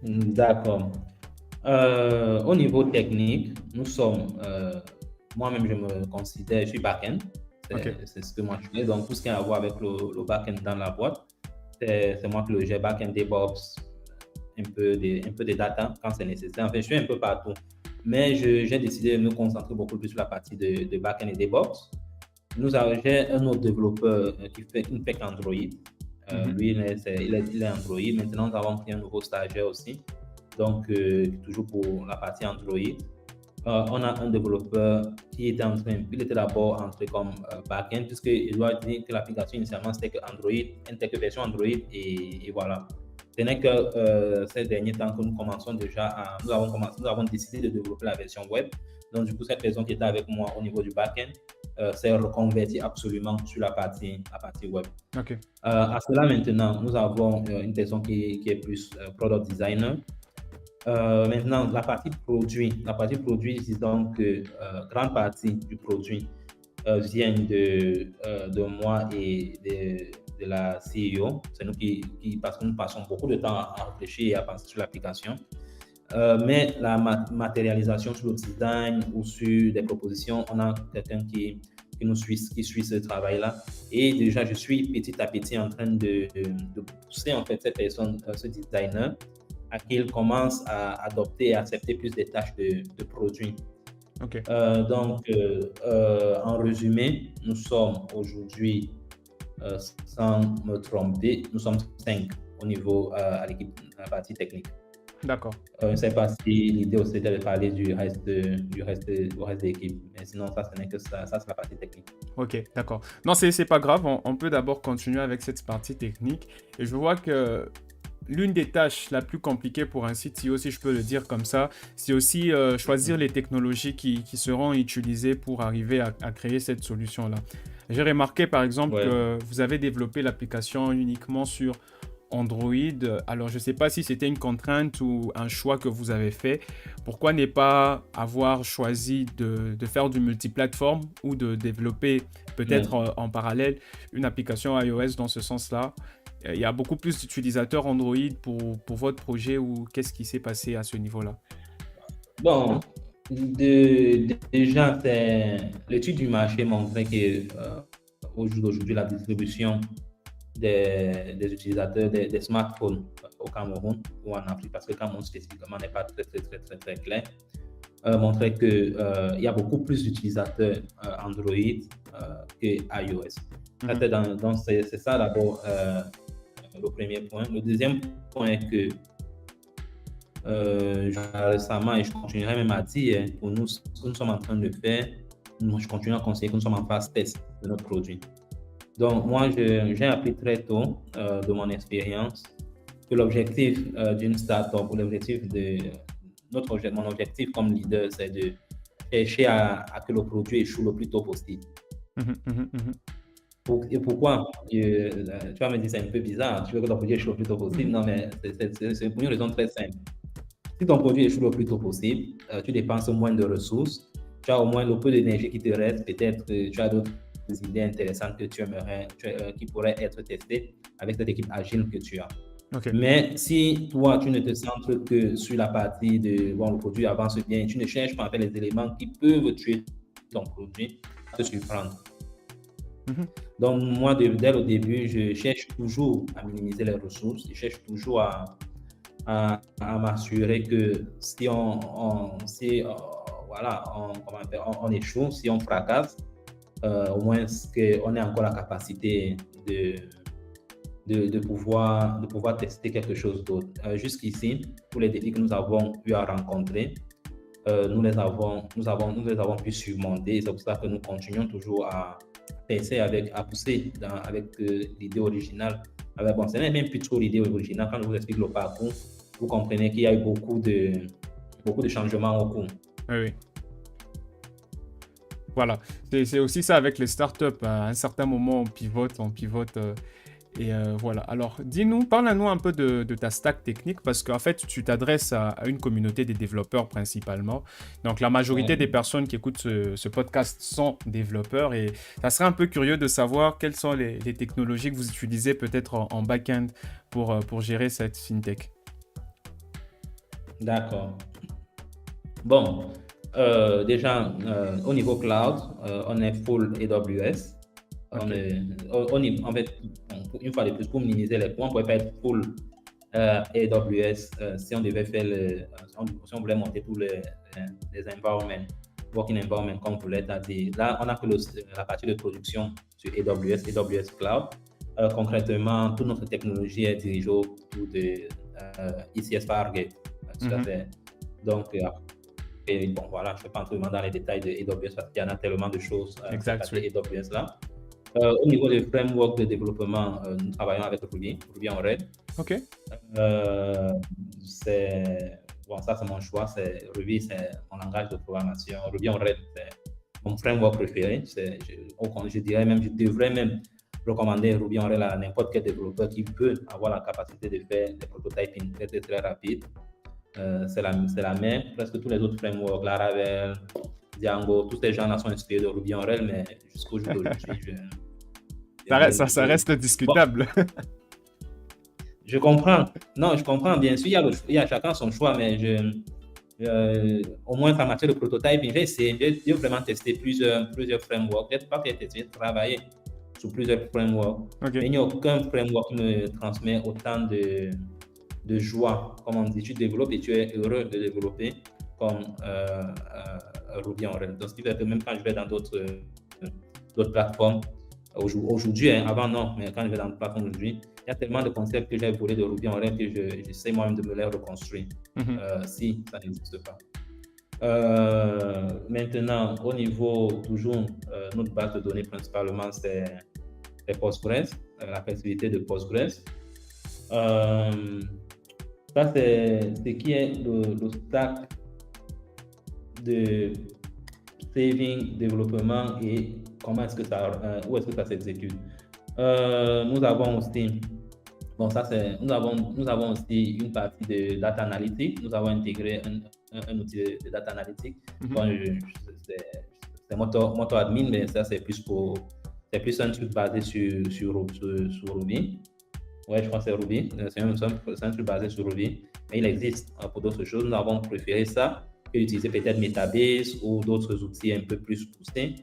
D'accord. Au niveau technique, nous sommes, moi-même je me considère, je suis back-end, c'est ce que moi je fais, donc tout ce qui a à voir avec le back-end dans la boîte, c'est moi qui le gère, back-end, DevOps, un peu de data quand c'est nécessaire, en fait je suis un peu partout, mais j'ai décidé de me concentrer beaucoup plus sur la partie de back-end et DevOps. J'ai un autre développeur qui fait une PEC Android, lui il est Android, maintenant nous avons pris un nouveau stagiaire aussi. Donc, toujours pour la partie Android. On a un développeur qui était d'abord entré comme back-end, puisqu'il doit dire que l'application initialement c'était que version Android, et voilà. Ce n'est que ces derniers temps que nous avons décidé de développer la version web. Donc, du coup, cette personne qui était avec moi au niveau du back-end s'est reconvertie absolument sur la partie web. À cela, maintenant, nous avons une personne qui est plus product designer. Maintenant, la partie produit, disons que grande partie du produit vient de moi et de la CEO. C'est nous parce que nous passons beaucoup de temps à réfléchir et à penser sur l'application. Mais la matérialisation sur le design ou sur des propositions, on a quelqu'un qui suit ce travail-là. Et déjà, je suis petit à petit en train de pousser en fait cette personne, ce designer, à qu'il commence à adopter et accepter plus des tâches de produit. Donc, en résumé, nous sommes aujourd'hui, sans me tromper, nous sommes 5 au niveau à l'équipe, à la partie technique. D'accord. Je ne sais pas si l'idée aussi était de parler du reste de l'équipe, mais sinon, ça, ce n'est que ça, c'est la partie technique. Ok, d'accord. Non, c'est pas grave. On peut d'abord continuer avec cette partie technique. Et je vois que l'une des tâches la plus compliquée pour un CTO, si je peux le dire comme ça, c'est aussi choisir les technologies qui seront utilisées pour arriver à créer cette solution-là. J'ai remarqué par exemple que vous avez développé l'application uniquement sur Android. Alors, je ne sais pas si c'était une contrainte ou un choix que vous avez fait. Pourquoi ne pas avoir choisi de faire du multiplateforme ou de développer peut-être en parallèle une application iOS dans ce sens-là? Il y a beaucoup plus d'utilisateurs Android pour votre projet ou qu'est-ce qui s'est passé à ce niveau-là? Bon, déjà, l'étude du marché montrait que au jour d'aujourd'hui, la distribution des utilisateurs des smartphones au Cameroun ou en Afrique, parce que le Cameroun spécifiquement n'est pas très clair, montrait qu'il y a beaucoup plus d'utilisateurs Android que iOS. C'est ça d'abord le premier point. Le deuxième point est que récemment, et je continuerai même à dire, pour nous, ce que nous sommes en train de faire, je continue à conseiller que nous sommes en phase test de notre produit. Donc, moi, j'ai appris très tôt de mon expérience que l'objectif d'une startup, ou l'objectif de mon objectif comme leader, c'est de chercher à que le produit échoue le plus tôt possible. Et pourquoi tu vas me dire c'est un peu bizarre, tu veux que ton produit échoue le plus tôt possible? Non, mais c'est pour une raison très simple. Si ton produit échoue le plus tôt possible, tu dépenses moins de ressources, tu as au moins le peu d'énergie qui te reste, peut-être tu as d'autres idées intéressantes que tu aimerais, qui pourraient être testées avec cette équipe agile que tu as. Okay. Mais si toi, tu ne te centres que sur la partie de bon, le produit avance bien, tu ne cherches pas à faire les éléments qui peuvent tuer ton produit, ça te surprendre. Donc, moi, dès le début, je cherche toujours à minimiser les ressources, je cherche toujours à m'assurer que si on échoue, si on fracasse, au moins qu'on ait encore la capacité de pouvoir tester quelque chose d'autre. Jusqu'ici, tous les défis que nous avons eu à rencontrer, nous les avons pu surmonter. C'est pour ça que nous continuons toujours à tester, à pousser avec l'idée originale. Bon, ce n'est même plus trop l'idée originale. Quand je vous explique le parcours, vous comprenez qu'il y a eu beaucoup de changements au cours. Oui. Voilà, c'est aussi ça avec les startups. À un certain moment, on pivote. Et voilà. Alors, parle-nous un peu de ta stack technique parce qu'en fait, tu t'adresses à une communauté des développeurs principalement. Donc, la majorité des personnes qui écoutent ce podcast sont développeurs et ça serait un peu curieux de savoir quelles sont les technologies que vous utilisez peut-être en back-end pour gérer cette fintech. D'accord. Bon, déjà, au niveau cloud, on est full AWS. Okay. En fait, une fois de plus, pour minimiser les coûts, on ne pourrait pas être full AWS si on devait faire si on voulait monter tous les environments, working environment comme vous l'avez dit. Là, on a que la partie de production sur AWS Cloud. Concrètement, toute notre technologie est dirigée autour de ECS Fargate. Donc, et bon, voilà, je ne vais pas entrer dans les détails de AWS parce qu'il y en a tellement de choses sur AWS là. Au niveau des frameworks de développement, nous travaillons avec Ruby on Rails. OK. Bon, ça, c'est mon choix. Ruby, c'est mon langage de programmation. Ruby on Rails, c'est mon framework préféré. Je devrais même recommander Ruby on Rails à n'importe quel développeur qui veut avoir la capacité de faire des prototyping très rapides. C'est la même. Presque tous les autres frameworks, Laravel, Django, tous ces gens-là sont inspirés de Ruby on Rails, mais jusqu'au jour d'aujourd'hui, ça reste discutable. Bon. Je comprends. Non, je comprends. Bien sûr, il y a chacun son choix, mais au moins en matière de prototyping, j'ai vraiment testé plusieurs frameworks. J'ai travaillé sur plusieurs frameworks. Okay. Mais il n'y a aucun framework qui me transmet autant de joie. Comme on dit, tu développes et tu es heureux de développer comme Ruby on Rails. Donc, ce qui fait que même quand je vais dans d'autres plateformes, aujourd'hui, avant non, mais quand je vais dans d'autres plateformes aujourd'hui, y a tellement de concepts que j'ai volés de Ruby on Rails que j'essaie moi-même de me les reconstruire si ça n'existe pas. Maintenant, au niveau, toujours, notre base de données principalement, c'est Postgres, la flexibilité de Postgres. Ça, c'est ce qui est le stack de saving, développement et comment est-ce que où est-ce que ça s'exécute. Nous avons aussi, nous avons aussi une partie de data analytics. Nous avons intégré un outil de data analytics. C'est Moto Admin, mais ça c'est plus un truc basé sur Ruby. Ouais, je crois que c'est Ruby. C'est un truc basé sur Ruby, mais il existe pour d'autres choses. Nous avons préféré ça que d'utiliser peut-être Metabase ou d'autres outils un peu plus poussés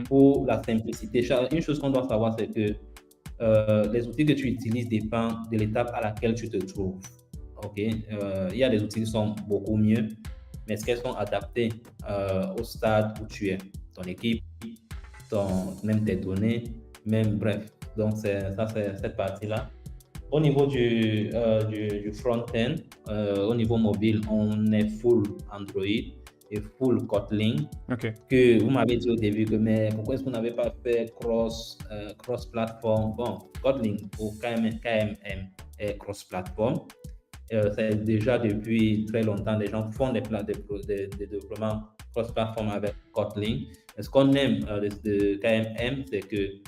pour la simplicité. Une chose qu'on doit savoir, c'est que les outils que tu utilises dépendent de l'étape à laquelle tu te trouves. Ok, il y a des outils qui sont beaucoup mieux, mais est-ce qu'elles sont adaptées au stade où tu es, ton équipe, même tes données, même bref. Donc c'est cette partie-là. Au niveau du front-end, au niveau mobile, on est full Android et full Kotlin. Que vous m'avez dit au début que mais pourquoi est-ce qu'on n'avait pas fait cross-platform? Bon, Kotlin ou KMM est cross-platform. C'est déjà depuis très longtemps, les gens font des développements cross-platform avec Kotlin. Et ce qu'on aime de KMM, c'est que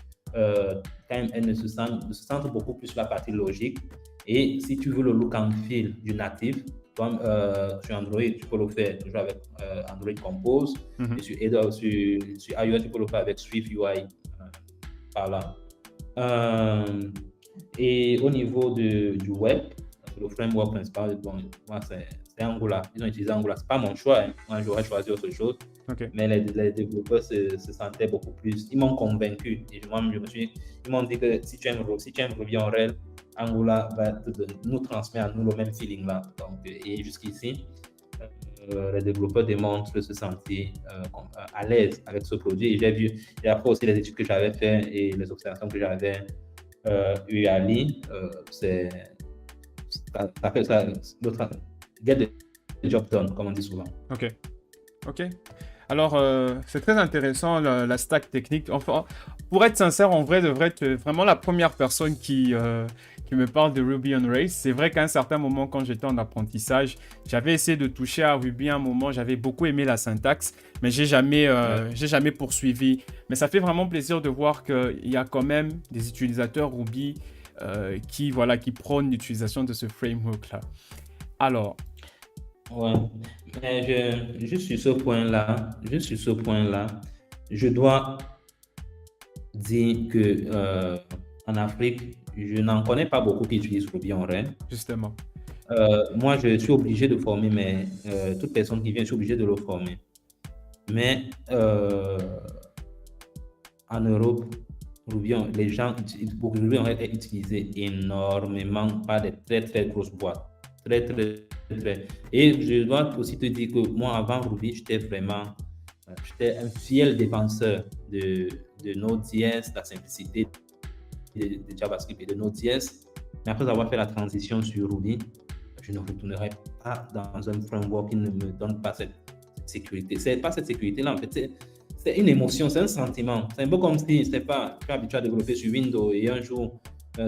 KMM se centre beaucoup plus sur la partie logique. Et si tu veux le look and feel du natif, sur Android, tu peux le faire toujours avec Android Compose. Et sur iOS, tu peux le faire avec Swift UI par là. Et au niveau du web, le framework principal, bon, moi, c'est Angular. Ils ont utilisé Angular. Ce n'est pas mon choix. Hein. Moi, j'aurais choisi autre chose. Mais les développeurs se sentaient beaucoup plus. Ils m'ont convaincu. Et moi, ils m'ont dit que si tu aimes Ruby on Rails, Angular va nous transmettre à nous le même feeling là. Donc, et jusqu'ici, les développeurs démontrent se sentir à l'aise avec ce produit. Et j'ai vu, et après aussi les études que j'avais faites et les observations que j'avais eues à lire, ça fait ça, get the job done, comme on dit souvent. Ok. Alors, c'est très intéressant la stack technique. Enfin, pour être sincère, en vrai, devrait être vraiment la première personne qui me parle de Ruby on Rails. C'est vrai qu'à un certain moment, quand j'étais en apprentissage, j'avais essayé de toucher à Ruby à un moment. J'avais beaucoup aimé la syntaxe, mais j'ai jamais poursuivi. Mais ça fait vraiment plaisir de voir qu'il y a quand même des utilisateurs Ruby qui prônent l'utilisation de ce framework-là. Alors... Ouais, mais juste sur ce point-là, je dois dire que en Afrique, je n'en connais pas beaucoup qui utilisent Ruby on Rails. Justement. Moi, je suis obligé de former toute personne qui vient, je suis obligé de le former. Mais en Europe, Ruby on Rails est utilisé énormément par des très très grosses boîtes. Très. Et je dois aussi te dire que moi, avant Ruby, j'étais un fier défenseur de Node.js, la simplicité de JavaScript et de Node.js. Mais après avoir fait la transition sur Ruby, je ne retournerai pas dans un framework qui ne me donne pas cette sécurité. C'est pas cette sécurité-là, en fait, c'est une émotion, c'est un sentiment. C'est un peu comme si, tu es habitué à développer sur Windows et un jour,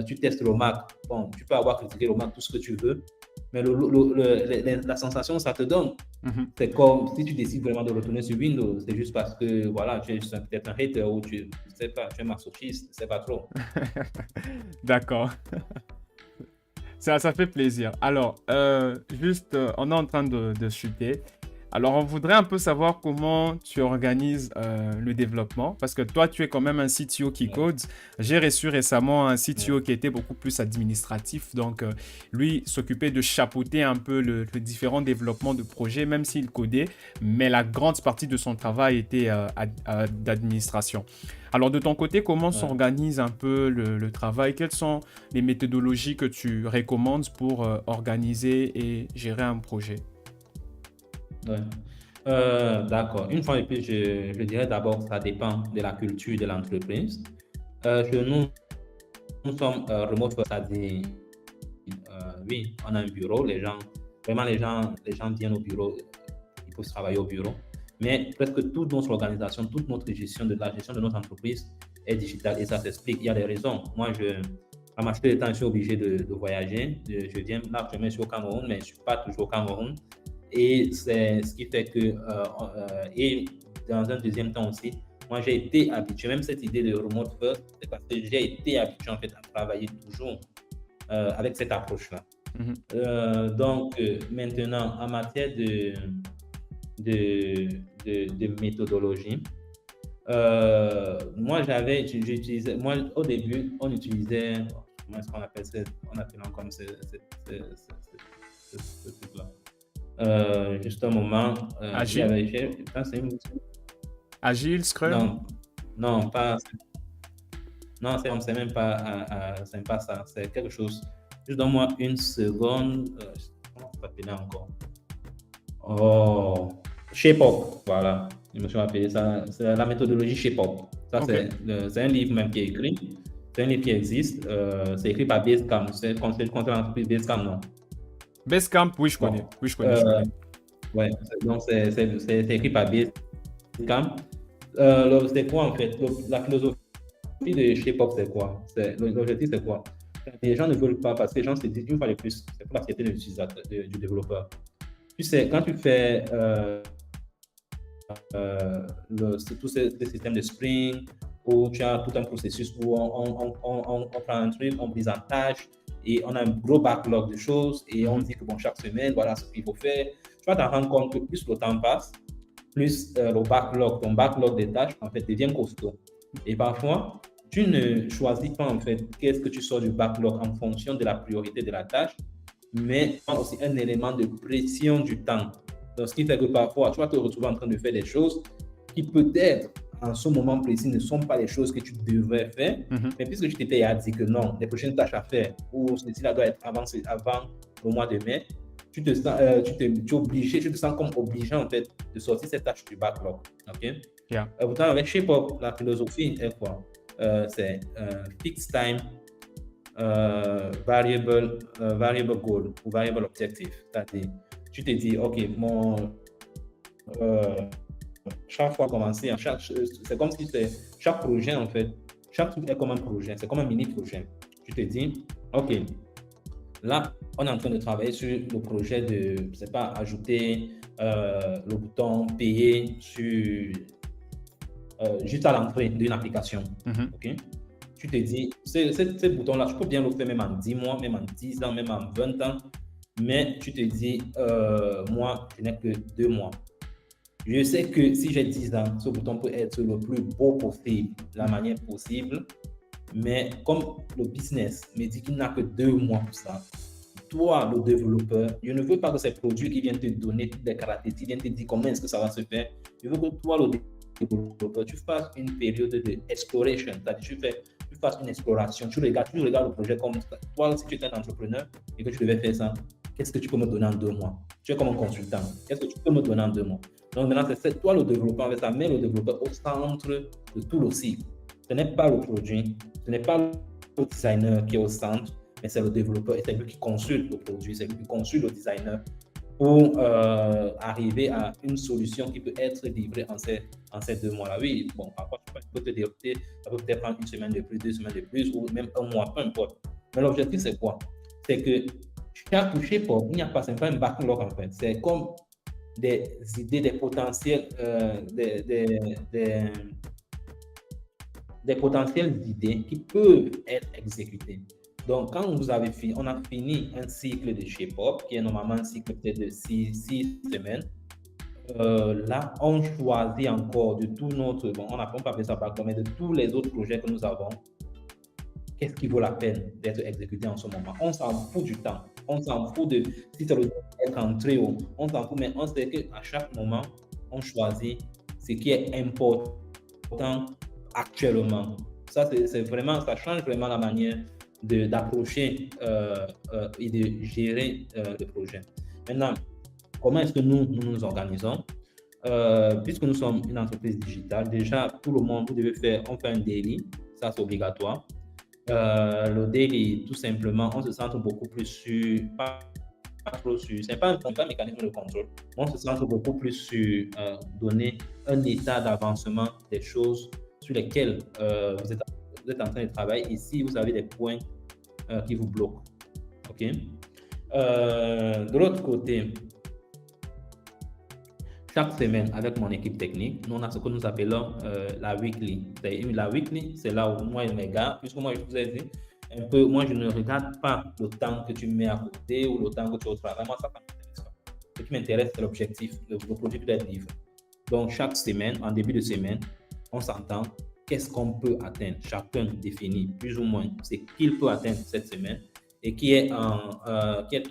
tu testes le Mac. Bon, tu peux avoir critiqué le Mac tout ce que tu veux, mais la sensation, ça te donne. C'est comme si tu décides vraiment de retourner sur Windows, c'est juste parce que voilà, tu es peut-être un hater ou tu es masochiste, je sais pas trop. D'accord. Ça fait plaisir. Alors, on est en train de chuter. Alors, on voudrait un peu savoir comment tu organises le développement, parce que toi, tu es quand même un CTO qui code. J'ai reçu récemment un CTO qui était beaucoup plus administratif, donc lui s'occupait de chapeauter un peu le différent développement de projet, même s'il codait, mais la grande partie de son travail était d'administration. Alors, de ton côté, comment s'organise un peu le travail? Quelles sont les méthodologies que tu recommandes pour organiser et gérer un projet? Ouais. D'accord. Une fois de plus, je dirais d'abord que ça dépend de la culture de l'entreprise. Chez nous, nous sommes remote first, c'est-à-dire, oui, on a un bureau, les gens viennent au bureau, il faut travailler au bureau, mais presque toute notre organisation, toute notre gestion de la gestion de notre entreprise est digitale et ça s'explique. Il y a des raisons. Moi, à ma majorité du temps, je suis obligé de voyager. Je viens là, actuellement, je suis au Cameroun, mais je ne suis pas toujours au Cameroun. Et c'est ce qui fait que, et dans un deuxième temps aussi, moi, j'ai été habitué, même cette idée de remote first, c'est parce que j'ai été habitué en fait à travailler toujours avec cette approche-là. Donc, maintenant, en matière de méthodologie, moi, au début, on utilisait, comment est-ce qu'on appelle ça? On appelle comme ce truc-là. Juste un moment. Agile? Agile, Scrum? Non, pas. Non, c'est même pas, c'est pas ça. C'est quelque chose. Juste donne-moi une seconde. Comment ça s'appelait encore? Oh, Shape-Up, voilà. Je me suis rappelé ça. C'est la méthodologie Shape-Up. Ça, Okay. c'est un livre même qui est écrit. C'est un livre qui existe. C'est écrit par Basecamp. C'est contre l'entreprise Basecamp, non? Basecamp, oui, je connais. Oui, je connais. Ouais, donc c'est écrit par Basecamp. C'est quoi en fait? La philosophie de Shape-Up, c'est quoi? L'objectif, c'est quoi? Les gens ne veulent pas parce que les gens se disent une fois de plus, c'est pour la fierté de l'utilisateur, du développeur. Tu sais, quand tu fais tous ces systèmes de Spring, où tu as tout un processus où on prend un truc, on brise en tâches et on a un gros backlog de choses et on dit que bon, chaque semaine, voilà ce qu'il faut faire. Tu vas t'en rendre compte que plus le temps passe, plus ton backlog des tâches, en fait, devient costaud. Et parfois, tu ne choisis pas, en fait, qu'est-ce que tu sors du backlog en fonction de la priorité de la tâche, mais aussi un élément de pression du temps. Donc, ce qui fait que parfois, tu vas te retrouver en train de faire des choses qui peut-être, en ce moment précis, ne sont pas les choses que tu devrais faire, mais puisque tu t'étais à dire que non, les prochaines tâches à faire, ou ceci doit être avant le mois de mai, tu te sens comme obligé en fait de sortir cette tâche du backlog. Ok? Yeah. Pourtant, avec Shape-Up, la philosophie est quoi? C'est fixed time, variable goal ou variable objective. C'est-à-dire, tu te dis, ok, chaque fois commencer, c'est comme si chaque projet en fait, chaque truc est comme un projet, c'est comme un mini projet. Tu te dis, ok, là, on est en train de travailler sur le projet de, je sais pas, ajouter le bouton payer juste à l'entrée d'une application. Okay? Tu te dis, ce bouton-là, je peux bien le faire même en 10 mois, même en 10 ans, même en 20 ans, mais tu te dis, moi, je n'ai que 2 mois. Je sais que si j'ai 10 ans, ce bouton peut être le plus beau possible, la manière possible, mais comme le business me dit qu'il n'a que 2 mois pour ça, toi, le développeur, je ne veux pas que ces produits qui viennent te donner toutes les caractéristiques, qui viennent te dire comment est-ce que ça va se faire. Je veux que toi, le développeur, tu fasses une période d'exploration, c'est-à-dire tu fasses une exploration, tu regardes le projet comme ça. Toi, si tu es un entrepreneur et que tu devais faire ça, qu'est-ce que tu peux me donner en 2 mois? Tu es comme un consultant, qu'est-ce que tu peux me donner en 2 mois? Donc maintenant, c'est toi le développeur, ça met le développeur au centre de tout le cycle. Ce n'est pas le produit, ce n'est pas le designer qui est au centre, mais c'est le développeur et c'est lui qui consulte le produit, c'est lui qui consulte le designer pour arriver à une solution qui peut être livrée en ces 2 mois-là. Oui, bon, parfois, tu peux te dérouter, ça peut peut-être prendre 1 semaine de plus, 2 semaines de plus, ou même 1 mois, peu importe. Mais l'objectif, c'est quoi? C'est que chaque Shape-Up, il n'y a pas, c'est pas un backlog en fait, c'est comme des idées, des potentiels, des potentielles idées qui peuvent être exécutées. Donc, quand on a fini un cycle de Shape-Up, qui est normalement un cycle peut-être de 6 semaines, là, on choisit encore de tout notre, bon, on n'a pas appelé ça backlog, mais de tous les autres projets que nous avons, qu'est-ce qui vaut la peine d'être exécuté en ce moment? On s'en fout du temps. On s'en fout de si ça doit être entré ou on s'en fout, mais on sait qu'à chaque moment, on choisit ce qui est important actuellement. Ça, c'est vraiment, ça change vraiment la manière d'approcher et de gérer le projet. Maintenant, comment est-ce que nous organisons? Puisque nous sommes une entreprise digitale, déjà, tout le monde, on fait un daily, ça c'est obligatoire. Le daily, tout simplement, on se centre beaucoup plus sur, pas trop sur, c'est pas un mécanisme de contrôle, on se centre beaucoup plus sur donner un état d'avancement des choses sur lesquelles vous êtes en train de travailler. Ici, vous avez des points qui vous bloquent. OK? De l'autre côté, chaque semaine, avec mon équipe technique, nous on a ce que nous appelons la weekly. La weekly, c'est là où moi et mes gars, puisque moi je vous ai dit, un peu, moi je ne regarde pas le temps que tu mets à côté ou le temps que tu es au travail. Moi, ça ne m'intéresse pas. Ce qui m'intéresse, c'est l'objectif, le produit qui doit être livré. Donc, chaque semaine, en début de semaine, on s'entend qu'est-ce qu'on peut atteindre. Chacun définit plus ou moins ce qu'il peut atteindre cette semaine et qui doit être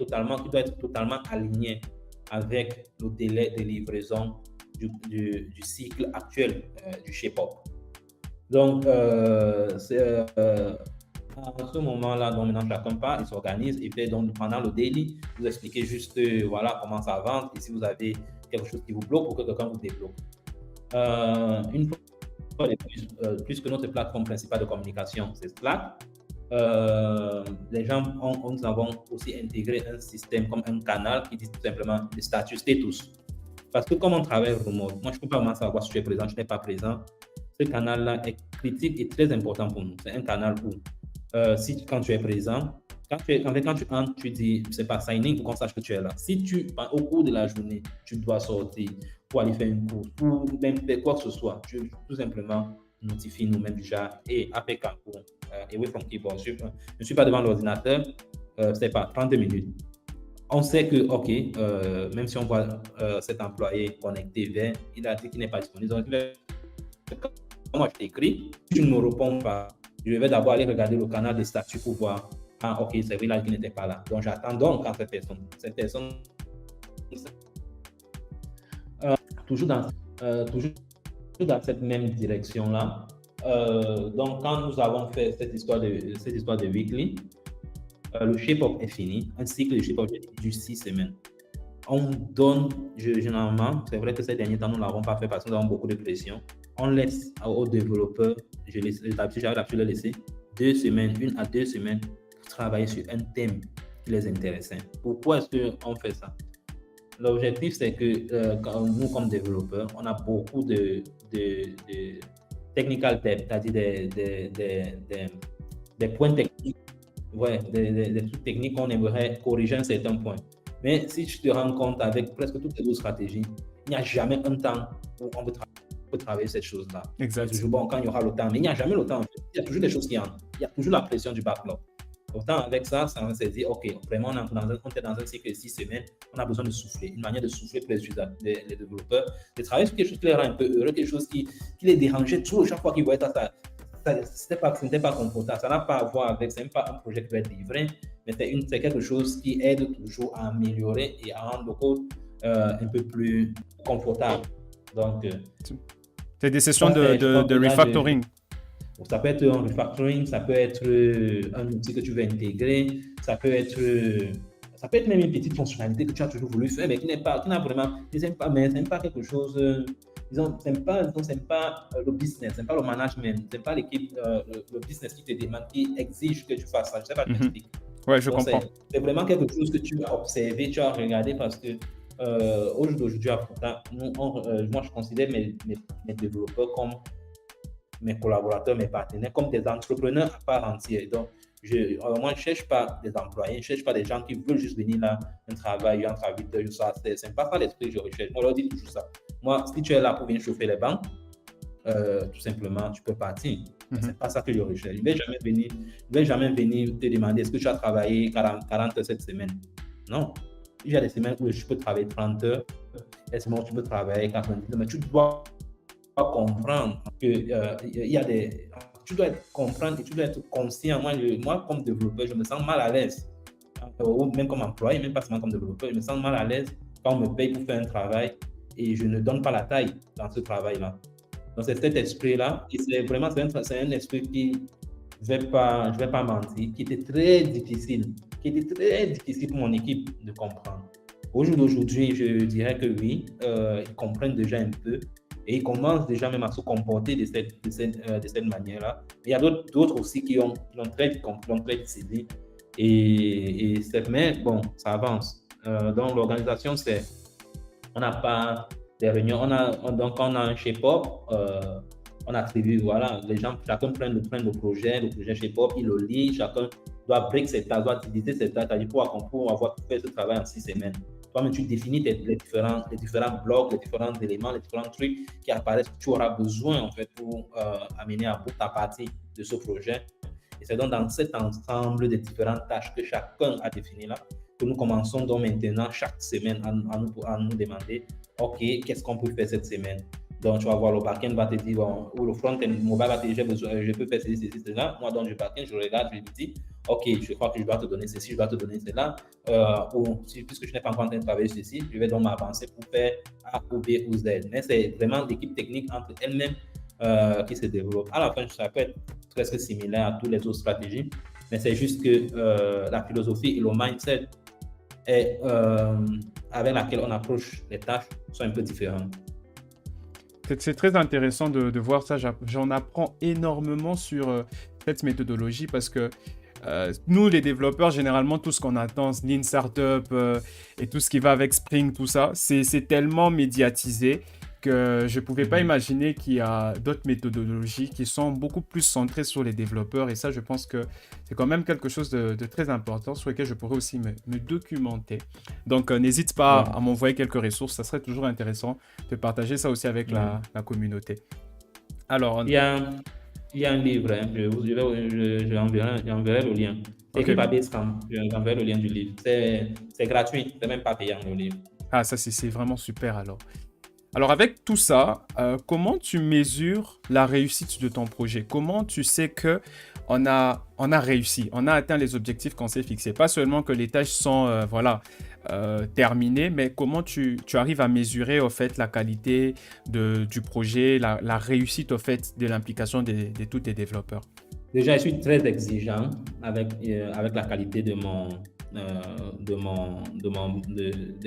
totalement aligné avec le délai de livraison du cycle actuel du Shape-Up. Donc, à ce moment-là, donc maintenant chacun part, il s'organise et fait donc pendant le daily, vous expliquez juste voilà comment ça avance et si vous avez quelque chose qui vous bloque ou que quelqu'un vous débloque. Une fois de plus, puisque notre plateforme principale de communication, c'est Slack, nous avons aussi intégré un système comme un canal qui dit tout simplement le statut status. Parce que comme on travaille remote, moi je ne peux pas vraiment savoir si tu es présent, je n'es pas présent. Ce canal-là est critique et très important pour nous. C'est un canal où, quand tu es présent, quand tu entres, tu dis, c'est pas signing pour qu'on sache que tu es là. Si au cours de la journée, tu dois sortir pour aller faire une course ou même quoi que ce soit, tu tout simplement notifie nous-mêmes déjà et APK pour Away from Keyboard. Je ne suis pas devant l'ordinateur, c'est pas 32 minutes. On sait que, OK, même si on voit cet employé connecté vers, il a dit qu'il n'est pas disponible. Donc, moi, je t'écris, si tu ne me réponds pas, je vais d'abord aller regarder le canal des statuts pour voir, OK, c'est vrai là qu'il n'était pas là. Donc, j'attends donc quand cette personne toujours dans cette même direction-là. Donc, quand nous avons fait cette histoire de weekly, le Shape-Up est fini. Un cycle de Shape-Up dure 6 semaines. On donne, généralement, c'est vrai que ces derniers temps, nous ne l'avons pas fait parce que nous avons beaucoup de pression. On laisse aux développeurs, j'avais l'habitude de laisser 2 semaines, 1 à 2 semaines, pour travailler sur un thème qui les intéressait. Pourquoi est-ce qu'on fait ça? L'objectif, c'est que nous, comme développeurs, on a beaucoup de technical debt, c'est-à-dire des points techniques, des trucs techniques qu'on aimerait corriger un certain point. Mais si tu te rends compte avec presque toutes les autres stratégies, il n'y a jamais un temps où on peut travailler cette chose-là. Exactement. C'est toujours bon quand il y aura le temps, mais il n'y a jamais le temps. En fait. Il y a toujours des choses qui entrent. Il y a toujours la pression du backlog. Pourtant, avec ça, on s'est dit, OK, vraiment, on est dans un cycle de 6 semaines, on a besoin de souffler, une manière de souffler pour les développeurs, de travailler sur quelque chose qui les rend un peu heureux, quelque chose qui les dérangeait trop chaque fois qu'ils voyaient ça. Ce n'était pas confortable. Ça n'a pas à voir avec, c'est même pas un projet qui va être livré, mais c'est quelque chose qui aide toujours à améliorer et à rendre le code un peu plus confortable. Donc, c'est des sessions de refactoring. Ça peut être un refactoring, ça peut être un outil que tu veux intégrer, ça peut être même une petite fonctionnalité que tu as toujours voulu faire, mais qui n'aime pas quelque chose. Disons, c'est pas le business, c'est pas le management, c'est pas l'équipe, le business qui te demande, qui exige que tu fasses ça. Je sais pas, je t'explique. Ouais, je comprends. C'est vraiment quelque chose que tu as observé, tu as regardé parce que aujourd'hui à Fouta, moi je considère mes développeurs comme mes collaborateurs, mes partenaires, comme des entrepreneurs à part entière. Donc, moi, je ne cherche pas des employés, je ne cherche pas des gens qui veulent juste venir là, un travail, entre à 8 heures, ça. C'est pas ça l'esprit que je recherche. On leur dit toujours ça. Moi, si tu es là pour venir chauffer les bancs, tout simplement, tu peux partir. C'est pas ça que je recherche. Je ne vais jamais venir te demander est-ce que tu as travaillé 40 heures cette semaine. Non. Il y a des semaines où je peux travailler 30 heures, des semaines où tu peux travailler 90 heures, mais tu dois comprendre que tu dois comprendre et tu dois être conscient. Moi, comme développeur, je me sens mal à l'aise, ou même comme employé, même pas seulement comme développeur, je me sens mal à l'aise quand on me paye pour faire un travail et je ne donne pas la taille dans ce travail-là. Donc c'est cet esprit-là, et c'est vraiment c'est un esprit qui, je vais pas mentir, qui était très difficile pour mon équipe de comprendre. Au jour d'aujourd'hui, je dirais que oui, ils comprennent déjà un peu. Et ils commencent déjà même à se comporter de cette manière-là. Mais il y a d'autres aussi qui l'ont très saisi. Mais bon, ça avance. Donc, l'organisation, on n'a pas des réunions. Donc, quand on a un shape-up, on attribue, voilà, les gens, chacun prend le projet shape-up, il le lit, chacun doit break ses tâches, doit utiliser ses tâches, c'est-à-dire pour avoir fait ce travail en 6 semaines. Toi-même, tu définis les différents blocs, les différents éléments, les différents trucs qui apparaissent que tu auras besoin, en fait, pour amener à bout ta partie de ce projet. Et c'est donc dans cet ensemble de différentes tâches que chacun a défini là, que nous commençons donc maintenant chaque semaine à nous demander, OK, qu'est-ce qu'on peut faire cette semaine? Donc, tu vas voir, le back-end va te dire, bon, ou le front-end mobile va te dire, je peux faire ceci, cela. Moi, donc, je back-end, je regarde, je lui dis, OK, je crois que je dois te donner ceci, je dois te donner cela. Puisque je n'ai pas encore en train de travailler ceci, je vais donc m'avancer pour faire A ou B ou Z. Mais c'est vraiment l'équipe technique entre elles-mêmes qui se développe. À la fin, ça peut être presque similaire à toutes les autres stratégies, mais c'est juste que la philosophie et le mindset avec laquelle on approche les tâches sont un peu différents. C'est très intéressant de voir ça. J'en apprends énormément sur cette méthodologie parce que nous, les développeurs, généralement, tout ce qu'on attend, Lean Startup et tout ce qui va avec Spring, tout ça, c'est tellement médiatisé que je ne pouvais pas imaginer qu'il y a d'autres méthodologies qui sont beaucoup plus centrées sur les développeurs. Et ça, je pense que c'est quand même quelque chose de très important sur lequel je pourrais aussi me documenter. Donc, n'hésite pas à m'envoyer quelques ressources. Ça serait toujours intéressant de partager ça aussi avec la communauté. Alors, il y a un livre, hein. J'enverrai le lien. Écrit par Basecamp. J'enverrai le lien du livre. C'est gratuit, c'est même pas payant le livre. Ah, ça, c'est vraiment super alors. Alors, avec tout ça, comment tu mesures la réussite de ton projet? Comment tu sais qu'on a réussi, on a atteint les objectifs qu'on s'est fixés? Pas seulement que les tâches sont terminées, mais comment tu arrives à mesurer au fait la qualité du projet, la réussite au fait de l'implication de tous tes développeurs? Déjà, je suis très exigeant avec la qualité de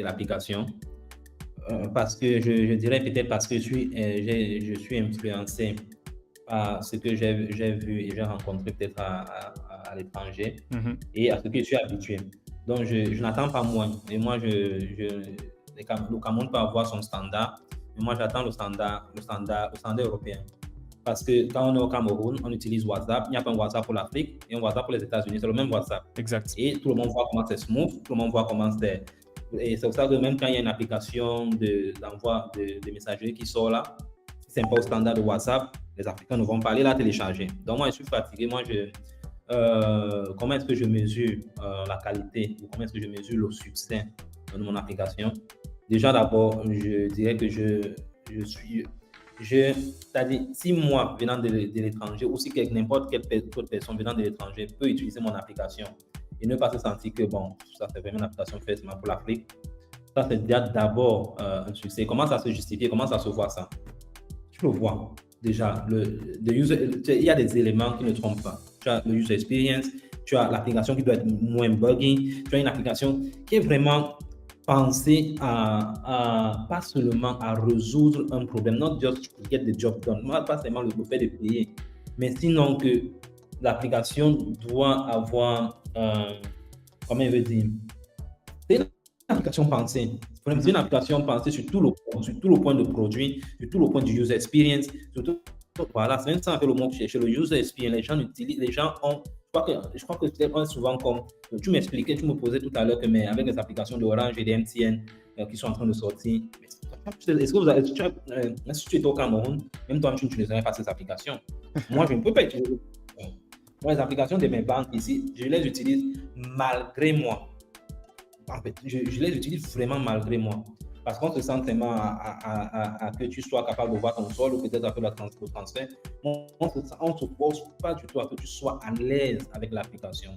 l'application. Parce que je dirais peut-être parce que je suis influencé par ce que j'ai vu et j'ai rencontré peut-être à l'étranger et à ce que je suis habitué. Donc, je n'attends pas moins. Et moi, le Cameroun peut avoir son standard, mais moi, j'attends le standard européen. Parce que quand on est au Cameroun, on utilise WhatsApp. Il n'y a pas un WhatsApp pour l'Afrique et un WhatsApp pour les États-Unis. C'est le même WhatsApp. Exact. Et tout le monde voit comment c'est smooth, tout le monde voit comment c'est. Et c'est pour ça que même quand il y a une application d'envoi de messagerie qui sort là, si ce n'est pas au standard de WhatsApp, les Africains ne vont pas aller la télécharger. Donc moi, je suis fatigué. Moi, comment est-ce que je mesure la qualité ou comment est-ce que je mesure le succès de mon application? Déjà, d'abord, je dirais que c'est-à-dire, si moi, venant de l'étranger, ou si n'importe quelle autre personne venant de l'étranger peut utiliser mon application, et ne pas se sentir que, bon, ça c'est vraiment une application faite seulement pour l'Afrique. Ça, c'est d'abord un succès. Comment ça se justifie? Comment ça se voit ça? Tu le vois déjà. Il y a des éléments qui ne trompent pas. Tu as le user experience, tu as l'application qui doit être moins buggy, tu as une application qui est vraiment pensée pas seulement à résoudre un problème, not just to get the job done, pas seulement le fait de payer, mais sinon que l'application doit avoir, comment je veux dire, c'est une application pensée. C'est une application pensée sur tout le point de produit, sur tout le point du user experience. Voilà, c'est même ça que le mot que je cherche, le user experience. Les gens ont, je crois que c'est souvent comme, tu m'expliquais, tu me posais tout à l'heure que mais avec les applications de Orange et de MTN qui sont en train de sortir, est-ce que si tu es au Cameroun, même toi, tu n'utiliserais pas ces applications. Moi, je ne peux pas utiliser. Moi, les applications de mes banques ici, je les utilise malgré moi. En fait, je les utilise vraiment malgré moi. Parce qu'on se sent tellement à que tu sois capable de voir ton sol ou peut-être à faire le transfert. On ne se force pas du tout à que tu sois à l'aise avec l'application.